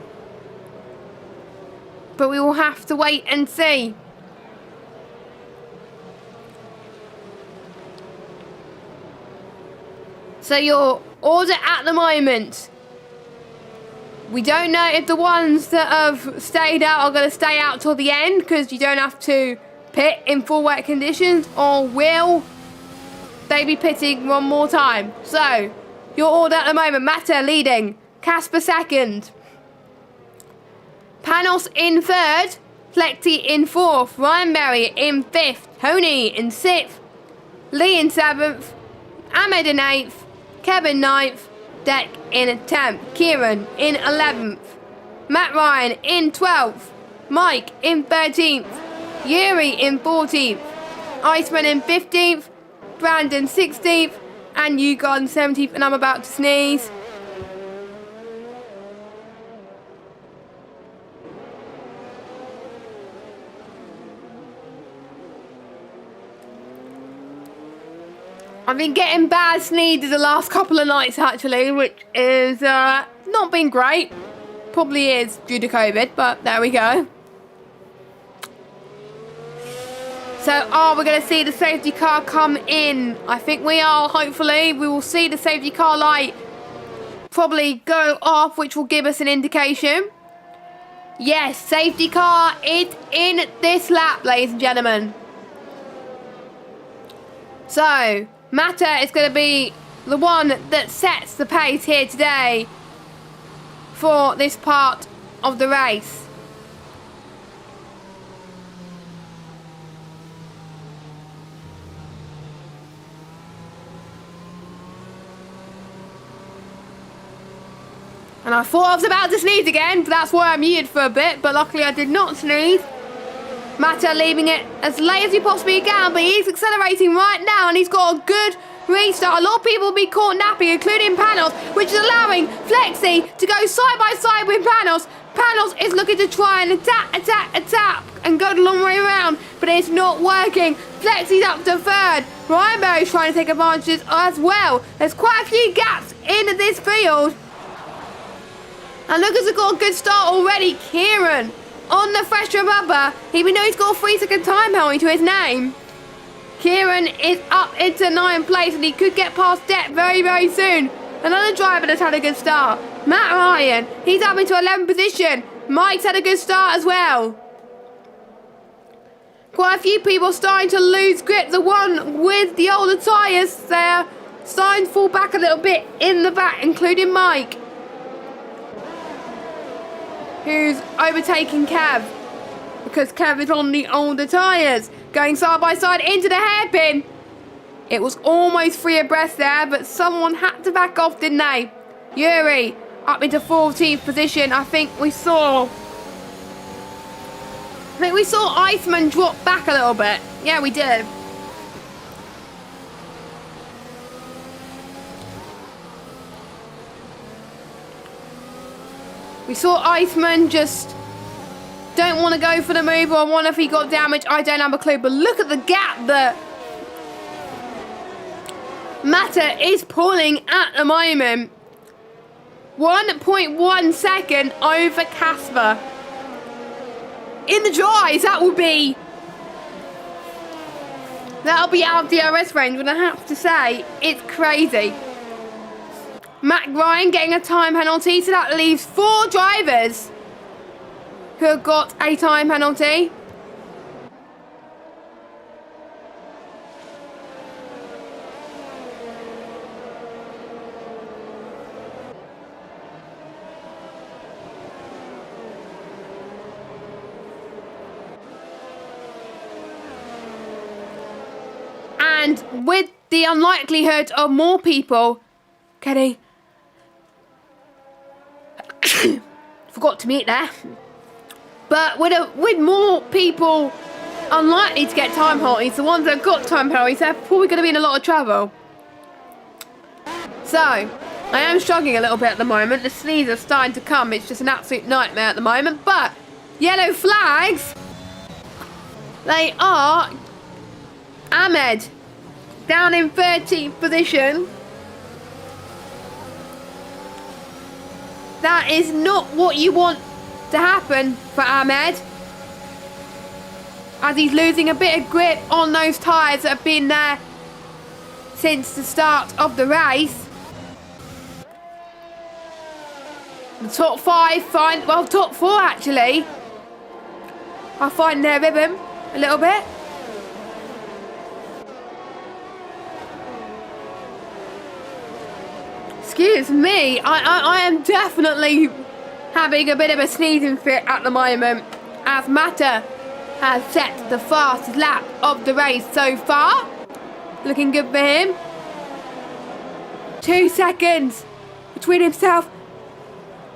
But we will have to wait and see. So your order at the moment. We don't know if the ones that have stayed out are going to stay out till the end because you don't have to pit in full wet conditions, or will they be pitting one more time? So your order at the moment: Mata leading, Casper second, Panos in third, Flexi in fourth, Ryan Berry in fifth, Tony in sixth, Lee in seventh, Ahmed in eighth, Kevin ninth, Deck in 10th, Kieran in 11th, Matt Ryan in 12th, Mike in 13th, Yuri in 14th, Iceman in 15th, Brandon 16th, and you got in 17th, and I'm about to sneeze. I've been getting bad sneezes the last couple of nights actually, which is not been great. Probably is due to COVID, but there we go. So are we going to see the safety car come in? I think we are, hopefully. We will see the safety car light probably go off, which will give us an indication. Yes, safety car is in this lap, ladies and gentlemen. So Mata is going to be the one that sets the pace here today for this part of the race. And I thought I was about to sneeze again, but that's why I muted for a bit, but luckily I did not sneeze. Mata leaving it as late as he possibly can, but he's accelerating right now and he's got a good restart. A lot of people will be caught napping, including Panos, which is allowing Flexi to go side by side with Panos. Panos is looking to try and attack and go the long way around, but it's not working. Flexi's up to third. Ryan Berry's trying to take advantage as well. There's quite a few gaps in this field. And Lucas has got a good start already. Kieran on the fresher rubber, even though he's got a 3-second time penalty to his name. Kieran is up into 9th place and he could get past Depp very, very soon. Another driver that's had a good start. Matt Ryan, he's up into 11th position. Mike's had a good start as well. Quite a few people starting to lose grip. The one with the older tyres, they're starting to fall back a little bit in the back, including Mike, who's overtaking Kev because Kev is on the older tyres. Going side by side into the hairpin. It was almost free abreast there, but someone had to back off, didn't they? Yuri up into 14th position. I think we saw Iceman drop back a little bit. Yeah, we did. We saw Iceman just don't want to go for the move, or I wonder if he got damaged. I don't have a clue, but look at the gap that Mata is pulling at the moment. 1.1 second over Casper. In the dries, that'll be out of the DRS range, but I have to say, it's crazy. Matt Ryan getting a time penalty, so that leaves 4 drivers who have got a time penalty. And with the unlikelihood of more people getting... Forgot to mute there. But with more people unlikely to get time penalties, the ones that have got time penalties, they're probably going to be in a lot of trouble. So, I am struggling a little bit at the moment. The sneeze are starting to come. It's just an absolute nightmare at the moment. But, yellow flags, they are Ahmed down in 13th position. That is not what you want to happen for Ahmed, as he's losing a bit of grip on those tyres that have been there since the start of the race. The top 5 well, top 4 actually, I find their rhythm a little bit. Excuse me, I am definitely having a bit of a sneezing fit at the moment, as Mata has set the fastest lap of the race so far. Looking good for him. 2 seconds between himself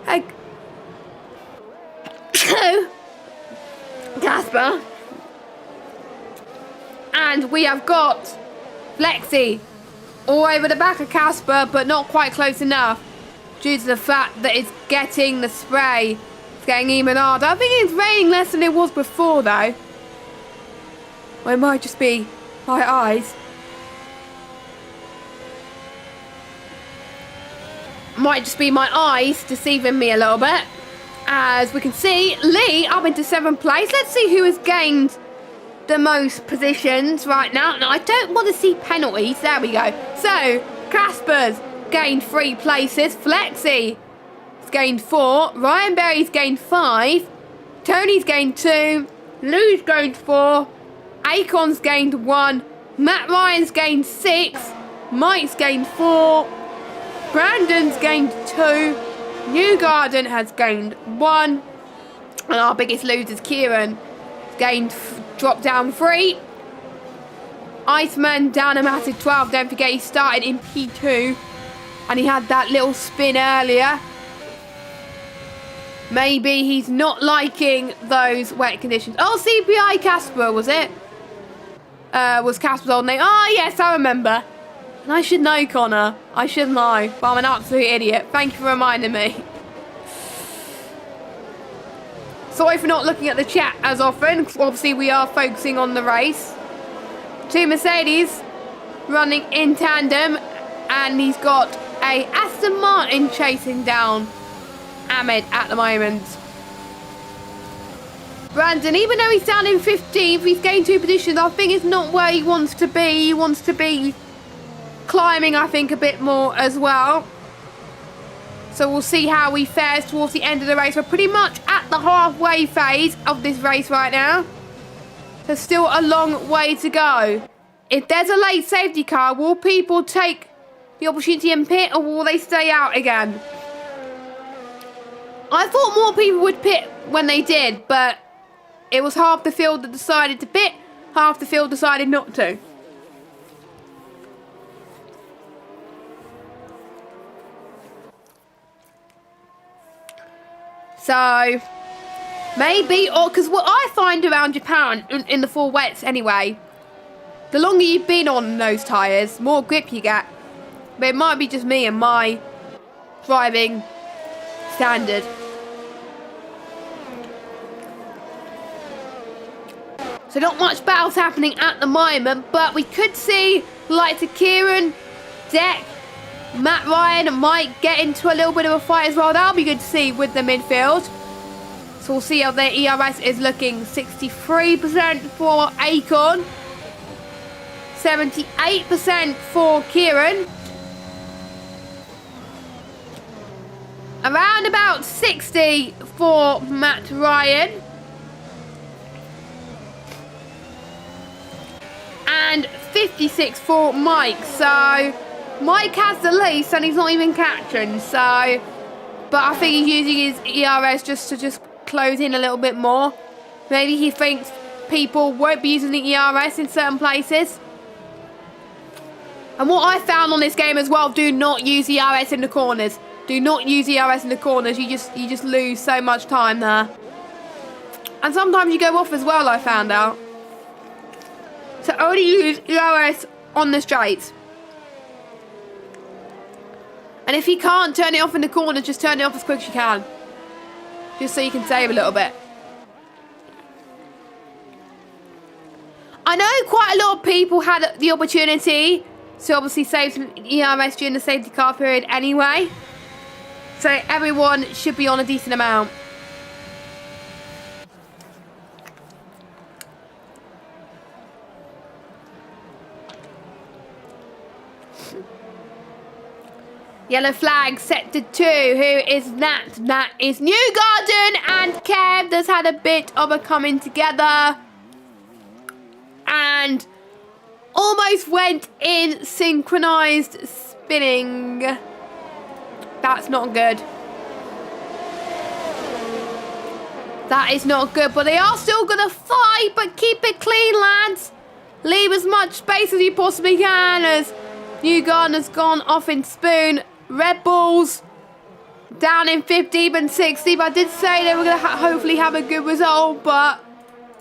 and Casper. And we have got Flexi all over the back of Casper, but not quite close enough due to the fact that it's getting the spray. It's getting even harder. I think it's raining less than it was before though. Or it might just be my eyes. Might just be my eyes deceiving me a little bit. As we can see, Lee up into 7th place. Let's see who has gained the most positions right now. Now, I don't want to see penalties. There we go. So, Casper's gained 3 places. Flexi has gained 4. Ryan Berry's gained 5. Tony's gained 2. Lou's gained 4. Akon's gained 1. Matt Ryan's gained 6. Mike's gained 4. Brandon's gained 2. Newgarden has gained 1. And our biggest loser, Kieran, gained dropped down 3. Iceman down a massive 12. Don't forget he started in P2 and he had that little spin earlier. Maybe he's not liking those wet conditions. Oh, CPI Casper, was it? Was Casper's old name? Oh yes, I remember. And I should know, Connor. I should know, but I'm an absolute idiot. Thank you for reminding me. Sorry for not looking at the chat as often. Obviously, we are focusing on the race. 2 Mercedes running in tandem. And he's got a Aston Martin chasing down Ahmed at the moment. Brandon, even though he's down in 15th, he's gained 2 positions. I think it's not where he wants to be. He wants to be climbing, I think, a bit more as well. So we'll see how he fares towards the end of the race. We're pretty much at the halfway phase of this race right now. There's still a long way to go. If there's a late safety car, will people take the opportunity and pit, or will they stay out again? I thought more people would pit when they did, but it was half the field that decided to pit, half the field decided not to. So, maybe, or because what I find around Japan, in the 4 wets anyway, the longer you've been on those tyres, more grip you get. But it might be just me and my driving standard. So not much battles happening at the moment, but we could see the likes of Kieran, Deck, Matt Ryan and Mike get into a little bit of a fight as well. That'll be good to see with the midfield. So we'll see how their ERS is looking. 63% for Akon. 78% for Kieran. Around about 60 for Matt Ryan. And 56 for Mike. So Mike has the least and he's not even catching, so, but I think he's using his ERS just to close in a little bit more. Maybe he thinks people won't be using the ERS in certain places. And what I found on this game as well, do not use ERS in the corners. Do not use ERS in the corners, you just lose so much time there. And sometimes you go off as well, I found out. So only use ERS on the straights. And if you can't turn it off in the corner, just turn it off as quick as you can. Just so you can save a little bit. I know quite a lot of people had the opportunity to obviously save some ERS during the safety car period anyway. So everyone should be on a decent amount. Yellow flag set to 2. Who is that? That is Newgarden, and Kev has had a bit of a coming together. And almost went in synchronized spinning. That's not good. That is not good, but they are still going to fight, but keep it clean, lads. Leave as much space as you possibly can, as Newgarden has gone off in spoon. Red Bulls down in 15th and 16th. I did say they were going to hopefully have a good result, but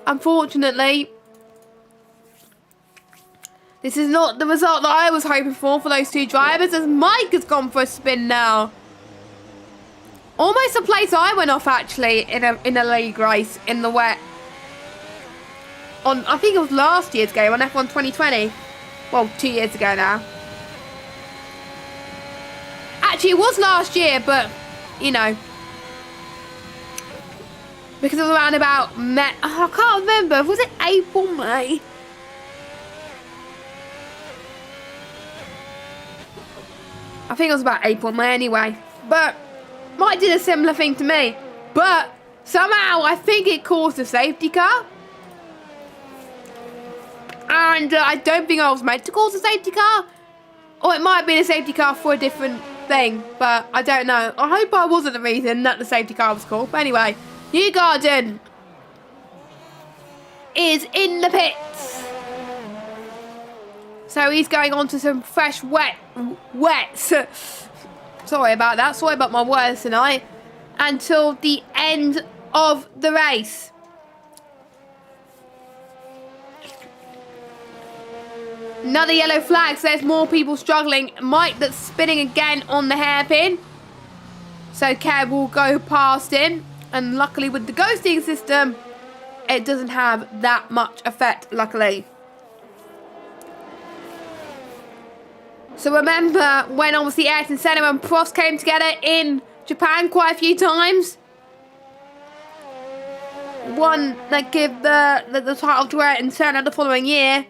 unfortunately, this is not the result that I was hoping for those two drivers, as Mike has gone for a spin now. Almost a place I went off, actually, in a league race in the wet. I think it was last year's game on F1 2020. Well, 2 years ago now. Actually, it was last year, but, you know. Because it was around about May. Oh, I can't remember. Was it April, May? I think it was about April, May anyway. But Mike did a similar thing to me. But somehow I think it caused a safety car. And I don't think I was meant to cause a safety car. Or it might have been a safety car for a different thing. But I don't know. I hope I wasn't the reason that the safety car was called. But anyway, Newgarden is in the pits. So he's going on to some fresh wets. Sorry about that. Sorry about my words tonight. Until the end of the race. Another yellow flag. So there's more people struggling. Mike that's spinning again on the hairpin. So Kev will go past him. And luckily with the ghosting system, it doesn't have that much effect, luckily. So remember when obviously Ayrton Senna and Prost came together in Japan quite a few times? One that gave the title to Ayrton Senna the following year.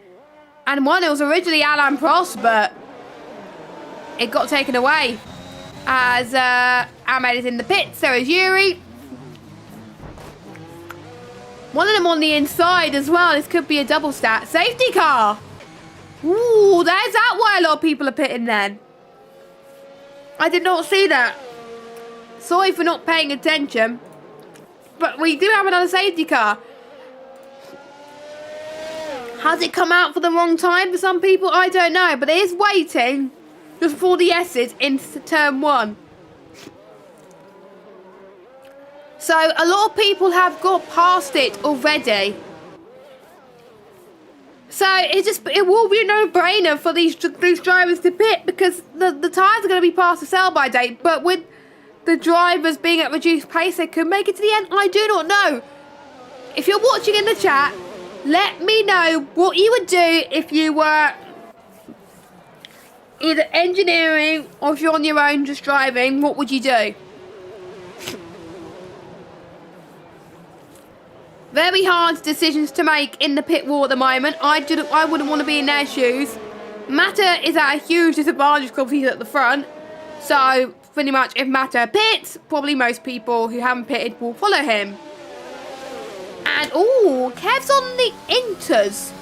And one it was originally Alain Prost, but it got taken away. As Ahmed is in the pits, so is Yuri. One of them on the inside as well. This could be a double stat. Safety car! Ooh, there's that why a lot of people are pitting then. I did not see that. Sorry for not paying attention. But we do have another safety car. Has it come out for the wrong time for some people? I don't know. But it is waiting just before the S's into turn 1. So a lot of people have got past it already. So it will be a no-brainer for these drivers to pit, because the tyres are going to be past the sell-by date. But with the drivers being at reduced pace, they could make it to the end. I do not know. If you're watching in the chat, let me know what you would do if you were either engineering or if you're on your own just driving. What would you do? Very hard decisions to make in the pit wall at the moment. I wouldn't want to be in their shoes. Mata is at a huge disadvantage because he's at the front. So, pretty much, if Mata pits, probably most people who haven't pitted will follow him. And, ooh, Kev's on the inters.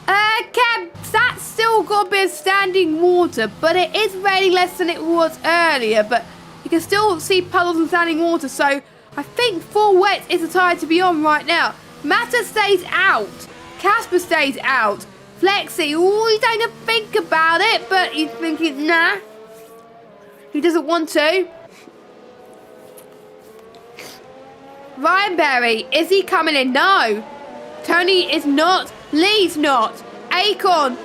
Kev, that's still got a bit of standing water, but it is raining less than it was earlier. But you can still see puddles and standing water, so I think full wet is the tire to be on right now. Mata stays out. Casper stays out. Flexi, ooh, he's having to think about it, but he's thinking, nah. He doesn't want to. Ryan Berry, is he coming in? No. Tony is not. Lee's not. Acorn.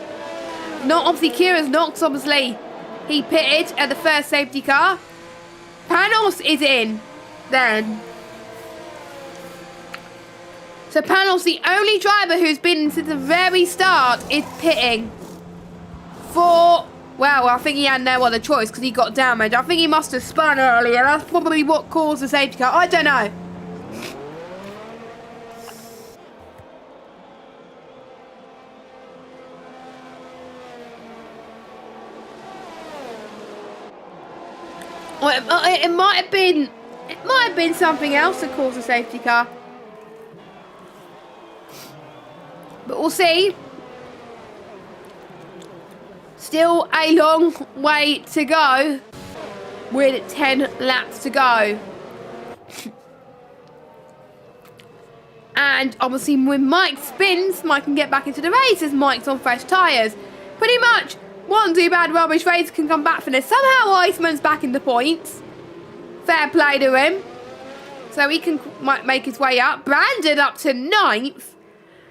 Not obviously Kira's not, because obviously he pitted at the first safety car. Panos is in. Then. So Panos, the only driver who's been since the very start, is pitting for... Well, I think he had no other choice because he got damaged. I think he must have spun earlier. That's probably what caused the safety car. I don't know. Well, it might have been something else that caused the safety car. But we'll see. Still a long way to go with 10 laps to go. And obviously when Mike spins, Mike can get back into the race as Mike's on fresh tyres. Pretty much, one too bad rubbish race can come back from this. Somehow Iceman's back in the points. Fair play to him. So he might make his way up. Brandon up to 9th.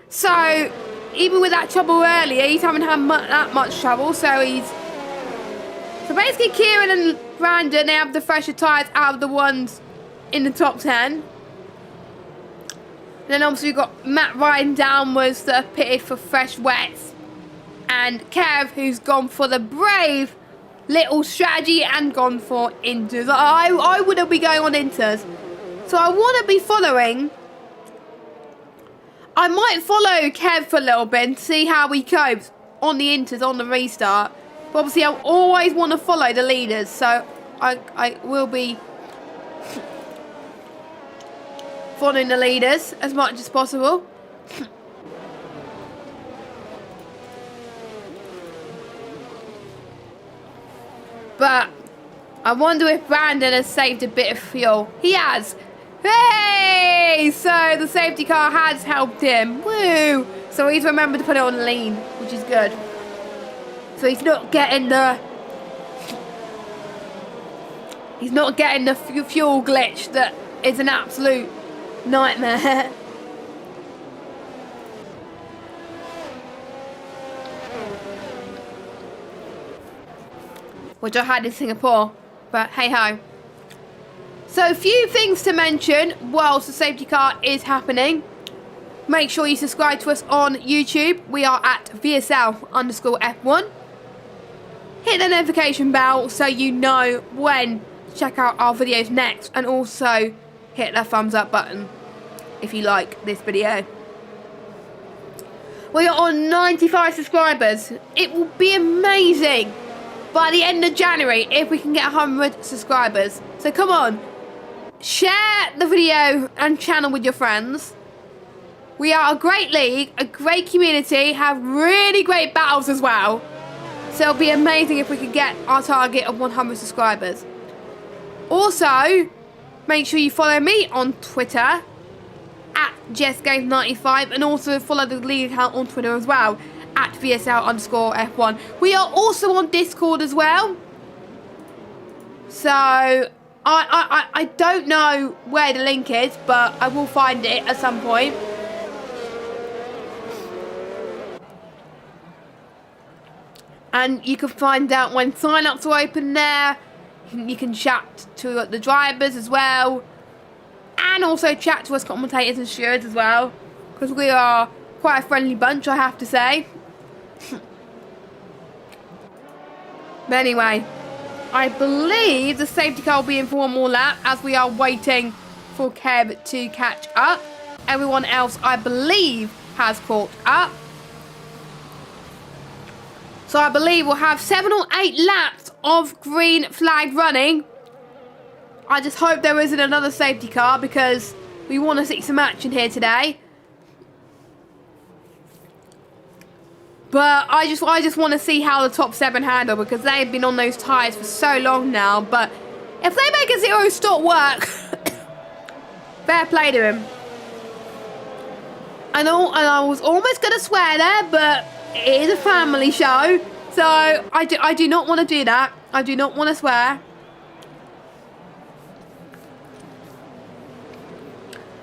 So even with that trouble earlier, he's haven't had that much trouble. So basically Kieran and Brandon, they have the fresher tyres out of the ones in the top 10. And then obviously we've got Matt riding downwards that are pitted for fresh wets. And Kev, who's gone for the brave little strategy and gone for inters. I wouldn't be going on inters. So I want to be following... I might follow Kev for a little bit and see how he copes on the inters, on the restart. But obviously I always want to follow the leaders. So I will be following the leaders as much as possible. But I wonder if Brandon has saved a bit of fuel. He has. Hey! So the safety car has helped him. Woo! So he's remembered to put it on lean, which is good. So he's not getting the... He's not getting the fuel glitch that is an absolute nightmare. Which I had in Singapore, but hey-ho. So a few things to mention whilst the safety car is happening. Make sure you subscribe to us on YouTube. We are at VSL_F1. Hit the notification bell so you know when to check out our videos next. And also hit the thumbs up button if you like this video. We are on 95 subscribers. It will be amazing by the end of January if we can get 100 subscribers. So come on, share the video and channel with your friends. We are a great league, a great community, have really great battles as well. So it'll be amazing if we could get our target of 100 subscribers. Also, make sure you follow me on Twitter at JessGames95 and also follow the league account on Twitter as well at VSL_F1. We are also on Discord as well. So I don't know where the link is, but I will find it at some point. And you can find out when sign-ups are open there. You can chat to the drivers as well. And also chat to us commentators and stewards as well. Because we are quite a friendly bunch, I have to say. But anyway, I believe the safety car will be in for one more lap as we are waiting for Kev to catch up. Everyone else, I believe, has caught up. So I believe we'll have 7 or 8 laps of green flag running. I just hope there isn't another safety car because we want to see some action here today. But I just want to see how the top 7 handle because they've been on those tyres for so long now. But if they make a 0 stop work, fair play to him. I know, and I was almost going to swear there, but it is a family show. So I do not want to do that. I do not want to swear.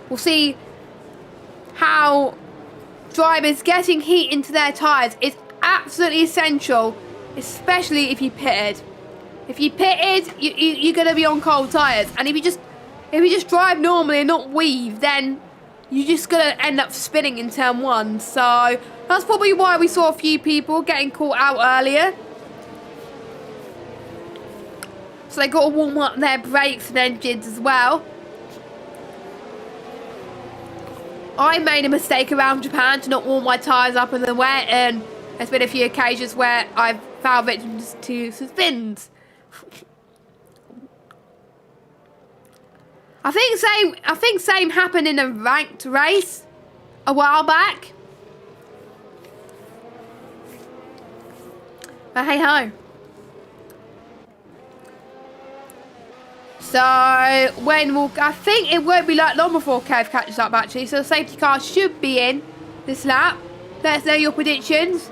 We'll see how drivers getting heat into their tyres is absolutely essential, especially if you pitted. If you pitted, you're going to be on cold tyres. And if you just drive normally and not weave, then you're just going to end up spinning in turn 1. So that's probably why we saw a few people getting caught out earlier. So they got to warm up their brakes and engines as well. I made a mistake around Japan to not warm my tyres up in the wet, and there's been a few occasions where I've found victims to spins. I think same happened in a ranked race a while back. But hey ho. So I think it won't be like long before Kev catches up actually. So the safety car should be in this lap. Let us know your predictions.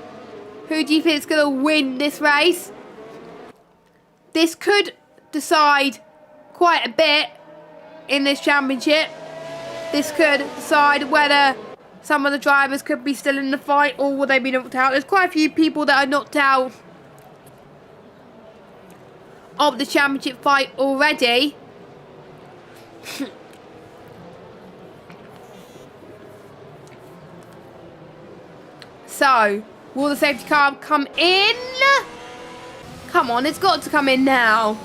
Who do you think is going to win this race? This could decide quite a bit in this championship. This could decide whether some of the drivers could be still in the fight or will they be knocked out. There's quite a few people that are knocked out of the championship fight already. So, will the safety car come in? Come on, it's got to come in now.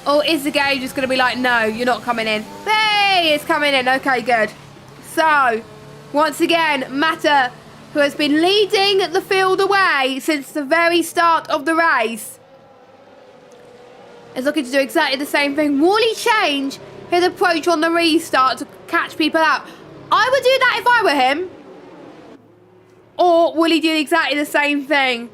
Or is the gauge just going to be like, no, you're not coming in? Hey, it's coming in. Okay, good. So, once again, Mata, who has been leading the field away since the very start of the race, is looking to do exactly the same thing. Will he change his approach on the restart to catch people out? I would do that if I were him. Or will he do exactly the same thing?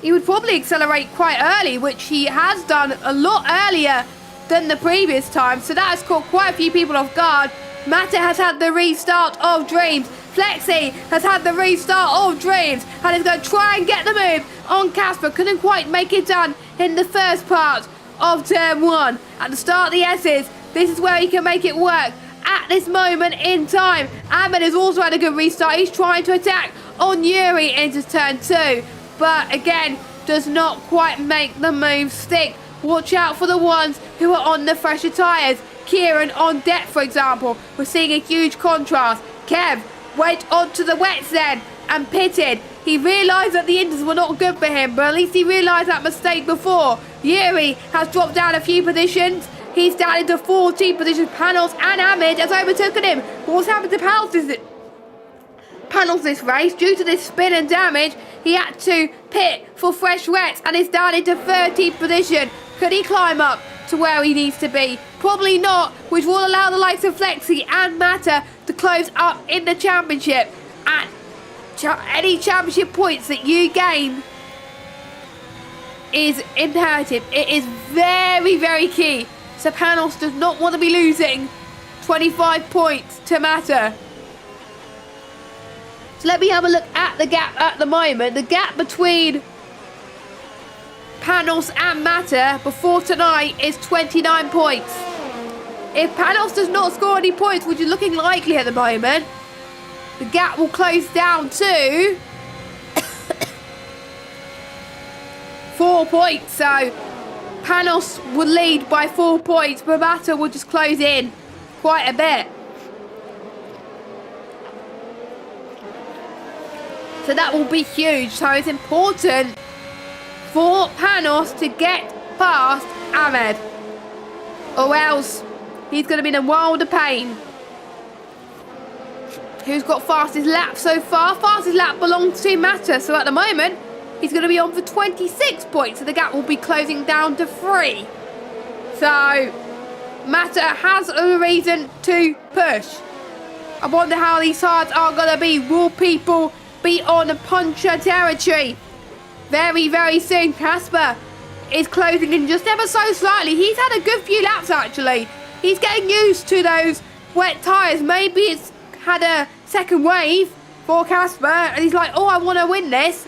He would probably accelerate quite early, which he has done a lot earlier than the previous time. So that has caught quite a few people off guard. Mata has had the restart of dreams. Flexi has had the restart of dreams and is going to try and get the move on Casper. Couldn't quite make it done in the first part of turn 1. At the start of the S's, this is where he can make it work. At this moment in time, Ahmed has also had a good restart. He's trying to attack on Yuri into turn 2. But again, does not quite make the move stick. Watch out for the ones who are on the fresher tyres. Kieran on deck, for example. We're seeing a huge contrast. Kev went onto the wets then and pitted. He realised that the inters were not good for him, but at least he realised that mistake before. Yuri has dropped down a few positions. He's down into 14th position. Panos and Ahmed has overtaken him. What's happened to Panos this race? Due to this spin and damage, he had to pit for fresh wets and is down into 13th position. Could he climb up to where he needs to be? Probably not, which will allow the likes of Flexi and Mata to close up in the championship. And any championship points that you gain is imperative. It is very, very key. So Panos does not want to be losing 25 points to Mata. So let me have a look at the gap at the moment. The gap between Panos and Mata before tonight is 29 points. If Panos does not score any points, which is looking likely at the moment, the gap will close down to 4 points. So Panos would lead by 4 points, but Mata will just close in quite a bit. So that will be huge. So it's important for Panos to get past Ahmed, or else he's going to be in a world of pain. Who's got fastest lap so far? Fastest lap belongs to Mata. So at the moment, he's going to be on for 26 points. So the gap will be closing down to 3. So Mata has a reason to push. I wonder how these tyres are going to be. Will people be on puncher territory very, very soon? Casper is closing in just ever so slightly. He's had a good few laps actually. He's getting used to those wet tyres. Maybe it's had a second wave for Casper and he's like, oh, I want to win this.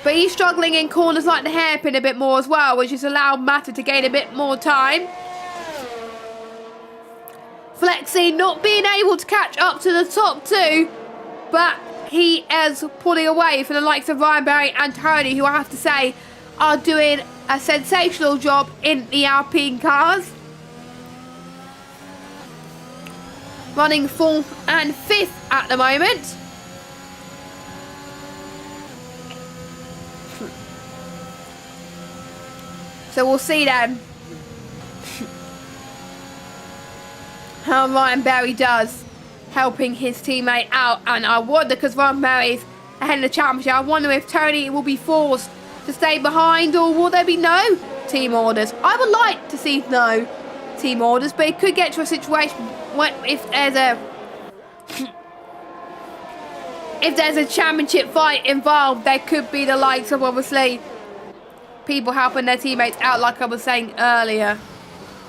But he's struggling in corners like the hairpin a bit more as well, which has allowed Mata to gain a bit more time. Flexi not being able to catch up to the top 2, but he is pulling away from the likes of Ryan Berry and Tony, who I have to say are doing a sensational job in the Alpine cars. running 4th and 5th at the moment. So we'll see then how Ryan Berry does, helping his teammate out. And I wonder, because Ryan Berry's ahead in the championship, I wonder if Tony will be forced to stay behind, or will there be no team orders? I would like to see no team orders, but it could get to a situation where if there's a championship fight involved, there could be the likes of, obviously, people helping their teammates out, like I was saying earlier.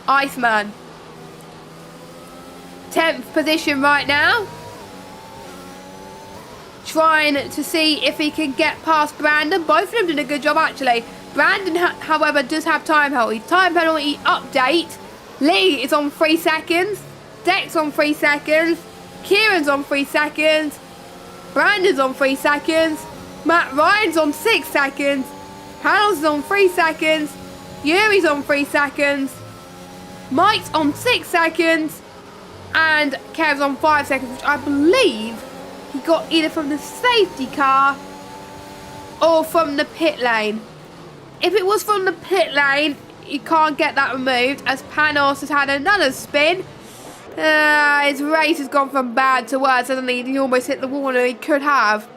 Iceman, 10th position right now, trying to see if he can get past Brandon. Both of them doing a good job, actually. Brandon, however, does have time penalty. Time penalty update. Lee is on 3 seconds. Dex on 3 seconds. Kieran's on 3 seconds. Brandon's on 3 seconds. Matt Ryan's on 6 seconds. Panos is on 3 seconds. Yuri's on 3 seconds. Mike's on 6 seconds. And Kev's on 5 seconds, which I believe he got either from the safety car or from the pit lane. If it was from the pit lane, you can't get that removed, as Panos has had another spin. His race has gone from bad to worse, hasn't he? He almost hit the wall, and he could have.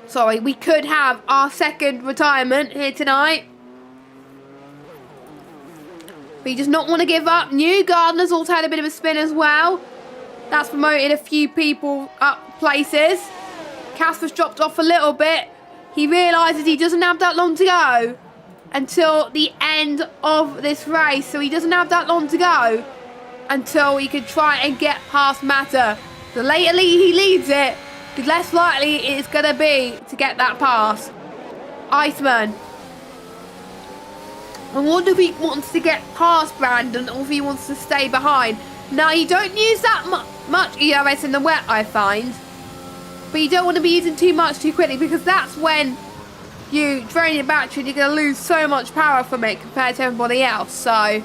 Sorry, we could have our second retirement here tonight. But he does not want to give up. New Gardner's also had a bit of a spin as well. That's promoted a few people up places. Casper's dropped off a little bit. He realises he doesn't have that long to go until the end of this race. So he doesn't have that long to go until he can try and get past Matter. The later he leads it, the less likely it's going to be to get that pass. Iceman. I wonder if he wants to get past Brandon or if he wants to stay behind. Now, you don't use that much ERS in the wet, I find. But you don't want to be using too much too quickly, because that's when you drain your battery and you're going to lose so much power from it compared to everybody else. So,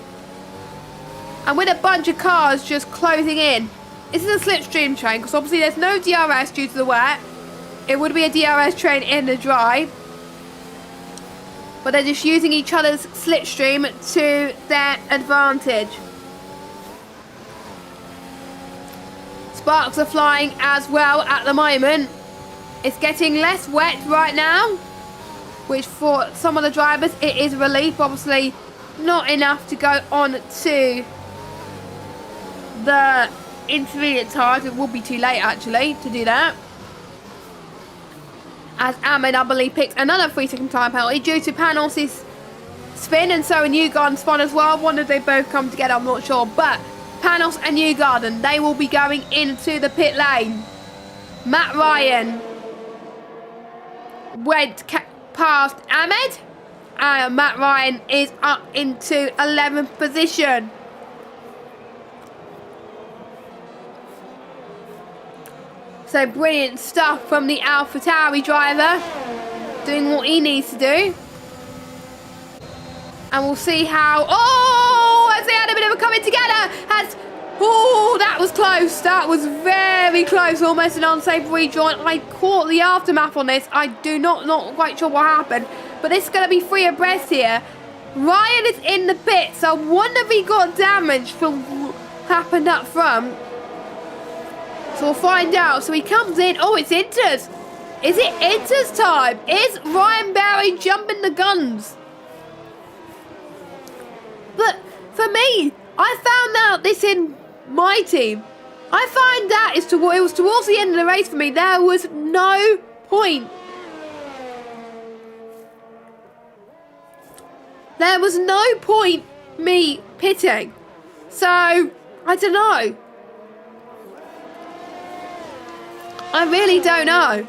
and with a bunch of cars just closing in, this is a slipstream train, because obviously there's no DRS due to the wet. It would be a DRS train in the dry. But they're just using each other's slipstream to their advantage. Sparks are flying as well at the moment. It's getting less wet right now, which for some of the drivers it is a relief. Obviously not enough to go on to the intermediate tires. It will be too late actually to do that, as Ahmed, I believe, picks another 3-second time penalty due to Panos' spin, and so a Newgarden spot as well. I wonder if they both come together, I'm not sure. But Panos and Newgarden, they will be going into the pit lane. Matt Ryan went past Ahmed, and Matt Ryan is up into 11th position. So brilliant stuff from the AlphaTauri driver, doing what he needs to do. And we'll see how, as they had a bit of a coming together, that was close. That was very close, almost an unsafe rejoin. I caught the aftermath on this. I do not quite sure what happened, but this is going to be free abreast here. Ryan is in the pits. I wonder if he got damaged from what happened up front. So we'll find out. So he comes in. Oh, it's Inters. Is it Inters time? Is Ryan Berry jumping the guns? But for me, I found out this in my team. I find that it was towards the end of the race for me. There was no point. There was no point me pitting. So, I don't know. I really don't know.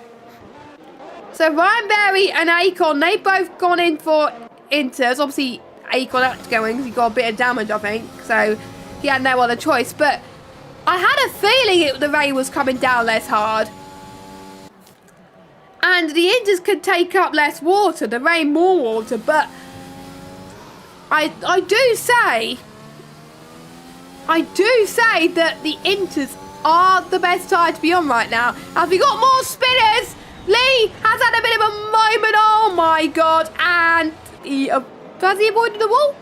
So Ryan Berry and Akon, they both gone in for Inters. Obviously, Akon had to go in because he got a bit of damage, I think. So he had no other choice. But I had a feeling the rain was coming down less hard. And the Inters could take up less water, the rain more water. But I do say I do say that the inters are the best tire to be on right now. Have we got more spinners? Lee has had a bit of a moment. Oh my god. And has he avoided the wall?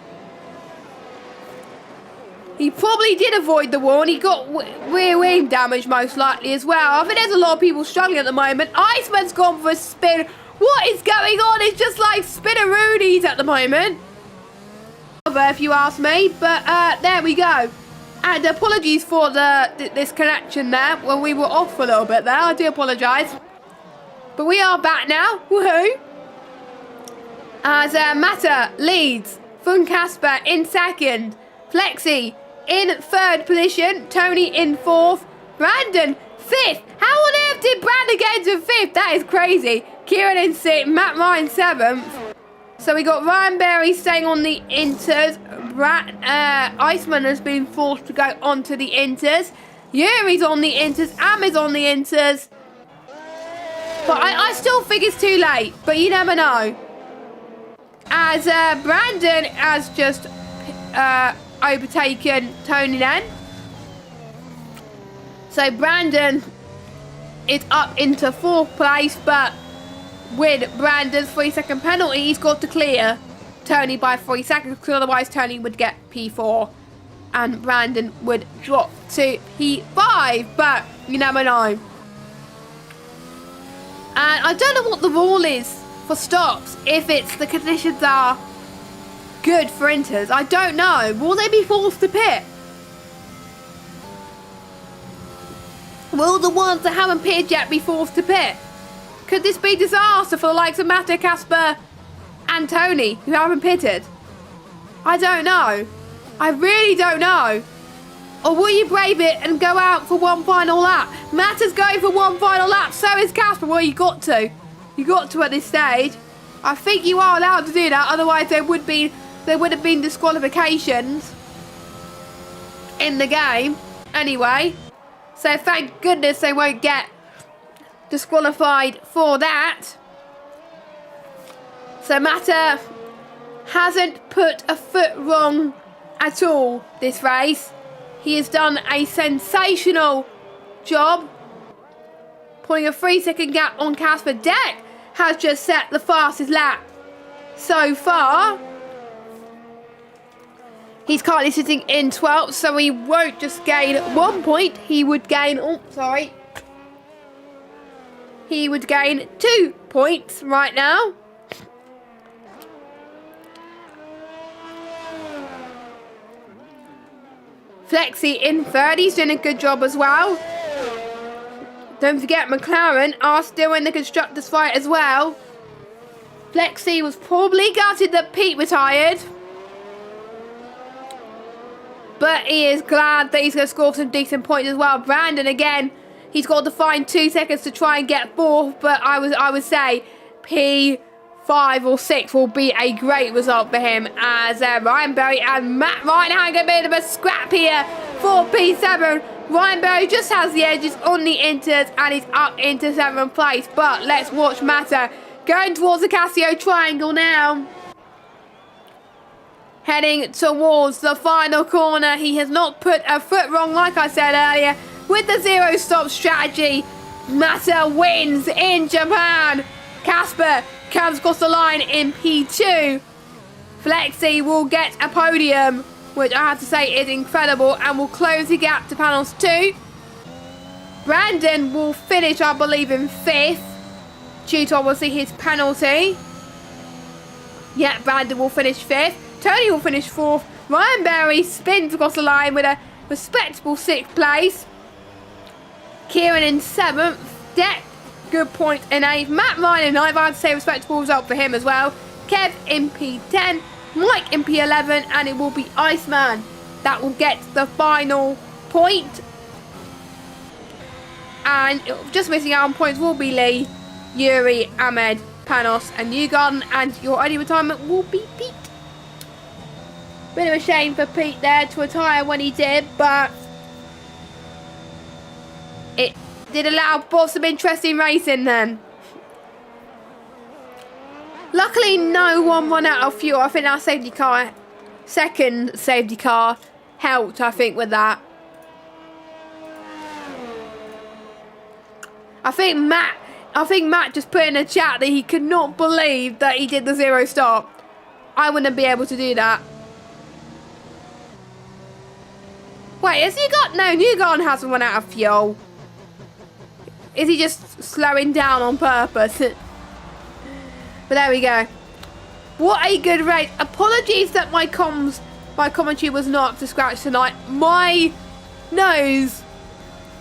He probably did avoid the wall, and he got rear wing damage most likely as well. I think there's a lot of people struggling at the moment. Iceman's gone for a spin. What is going on? It's just like spinneroonies at the moment. If you ask me, but there we go. And apologies for this connection there when we were off for a little bit there. I do apologise. But we are back now. Woohoo! As Mata leads, Fun Casper in second, Flexi in third position, Tony in fourth, Brandon fifth. How on earth did Brandon get into fifth? That is crazy. Kieran in sixth, Matt Ryan seventh. So we got Ryan Berry staying on the inters. Iceman has been forced to go onto the inters. Yuri's on the inters. Am is on the inters. But I still think it's too late. But you never know. As Brandon has just overtaken Tony then. So Brandon is up into fourth place. But with Brandon's 3-second penalty, he's got to clear Tony by 3 seconds, because otherwise Tony would get P4 and Brandon would drop to P5, but you never know. And I don't know what the rule is for stops, if it's the conditions are good for inters. I don't know. Will they be forced to pit? Will the ones that haven't pitted yet be forced to pit? Could this be disaster for the likes of Mata, Casper and Tony, who haven't pitted? I don't know. I really don't know. Or will you brave it and go out for one final lap? Mata's going for one final lap, so is Casper. Well, you got to. You got to at this stage. I think you are allowed to do that, otherwise there would have been disqualifications in the game. Anyway, so thank goodness they won't get disqualified for that. So Mata hasn't put a foot wrong at all this race. He has done a sensational job, putting a 3-second gap on Casper. Deck has just set the fastest lap so far. He's currently sitting in 12th, so he won't just gain 1 point. He would gain, he would gain 2 points right now. Flexi in third. He's doing a good job as well. Don't forget, McLaren are still in the constructors' fight as well. Flexi was probably gutted that Pete retired, but he is glad that he's going to score some decent points as well. Brandon, again, he's got to find 2 seconds to try and get fourth, but I would say P5 or 6 will be a great result for him, as Ryan Berry and Matt Ryan having a bit of a scrap here for P7. Ryan Berry just has the edges on the inters and he's up into 7th place, but let's watch Mata going towards the Casio triangle now. Heading towards the final corner. He has not put a foot wrong, like I said earlier. With the zero stop strategy, Mata wins in Japan. Casper comes across the line in P2. Flexi will get a podium, which I have to say is incredible, and will close the gap to panels 2. Brandon will finish, I believe, in 5th, due to obviously his penalty. Yeah, Brandon will finish 5th. Tony will finish 4th. Ryan Berry spins across the line with a respectable 6th place. Kieran in 7th. Deck, good point in 8th. Matt Ryan in 9th. I'd say respectable result for him as well. Kev in P10. Mike in P11. And it will be Iceman that will get the final point. And just missing out on points will be Lee, Yuri, Ahmed, Panos and Newgarden. And your early retirement will be Pete. Bit of a shame for Pete there to retire when he did, but it did allow for some interesting racing then. Luckily, no one run out of fuel. I think our safety car, second safety car, helped, I think, with that. I think Matt just put in a chat that he could not believe that he did the 0 stop. I wouldn't be able to do that. Wait, has he got... No, Newgarden hasn't run out of fuel. Is he just slowing down on purpose? But there we go. What a good race. Apologies that my commentary was not up to scratch tonight. My nose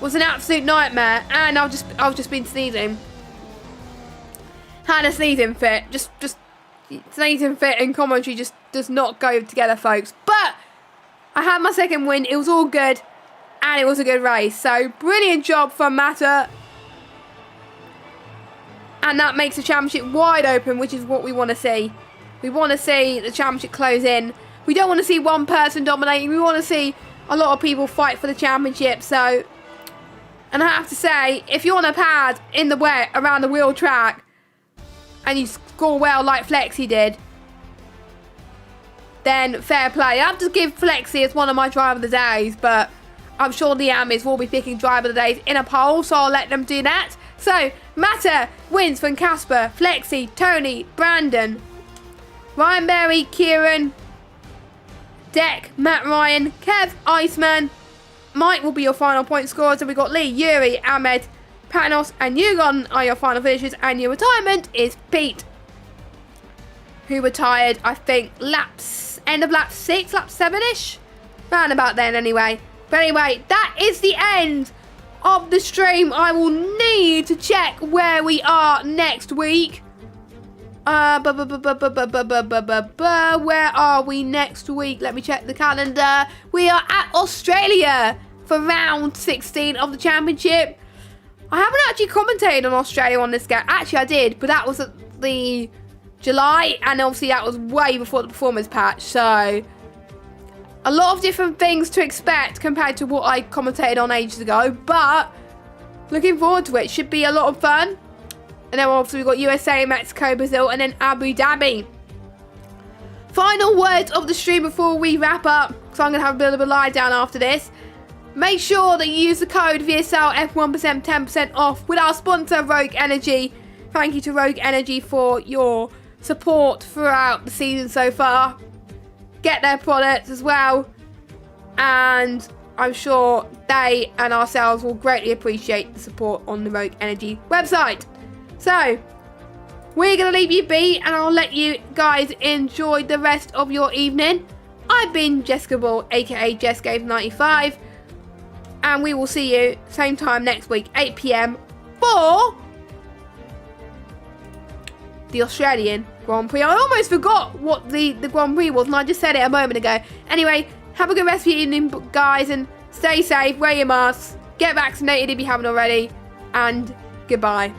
was an absolute nightmare, and I've just been sneezing. Had a sneezing fit. Just sneezing fit and commentary just does not go together, folks. But I had my second win. It was all good, and it was a good race. So brilliant job from Matter. And that makes the championship wide open, which is what we want to see. We want to see the championship close in. We don't want to see one person dominating. We want to see a lot of people fight for the championship. So, and I have to say, if you're on a pad in the wet around the wheel track and you score well like Flexi did, then fair play. I have to give Flexi as one of my driver of the days, but I'm sure the Amis will be picking driver of the days in a poll, so I'll let them do that. So, Matter wins from Casper, Flexi, Tony, Brandon, Ryan Berry, Kieran, Deck, Matt Ryan, Kev, Iceman, Mike will be your final point scorers. And we've got Lee, Yuri, Ahmed, Panos, and Yugon are your final finishers. And your retirement is Pete, who retired, I think, end of lap 6, lap 7-ish? Round about then, anyway. But anyway, that is the end of the stream. I will need to check where we are next week. Where are we next week? Let me check the calendar. We are at Australia for round 16 of the championship. I haven't actually commentated on Australia on this game. Actually, I did, but that was at the July, and obviously that was way before the performance patch. So a lot of different things to expect compared to what I commentated on ages ago, but looking forward to it. Should be a lot of fun. And then obviously we've got USA, Mexico, Brazil, and then Abu Dhabi. Final words of the stream before we wrap up, because I'm going to have a bit of a lie down after this. Make sure that you use the code VSL F1 10% off with our sponsor Rogue Energy. Thank you to Rogue Energy for your support throughout the season so far. Get their products as well, and I'm sure they and ourselves will greatly appreciate the support on the Rogue Energy website. So we're going to leave you be, and I'll let you guys enjoy the rest of your evening. I've been Jessica Ball, aka JessGames95, and we will see you same time next week, 8 PM for the Australian Grand Prix. I almost forgot what the Grand Prix was, and I just said it a moment ago. Anyway, have a good rest of your evening, guys, and stay safe, wear your masks, get vaccinated if you haven't already, and goodbye.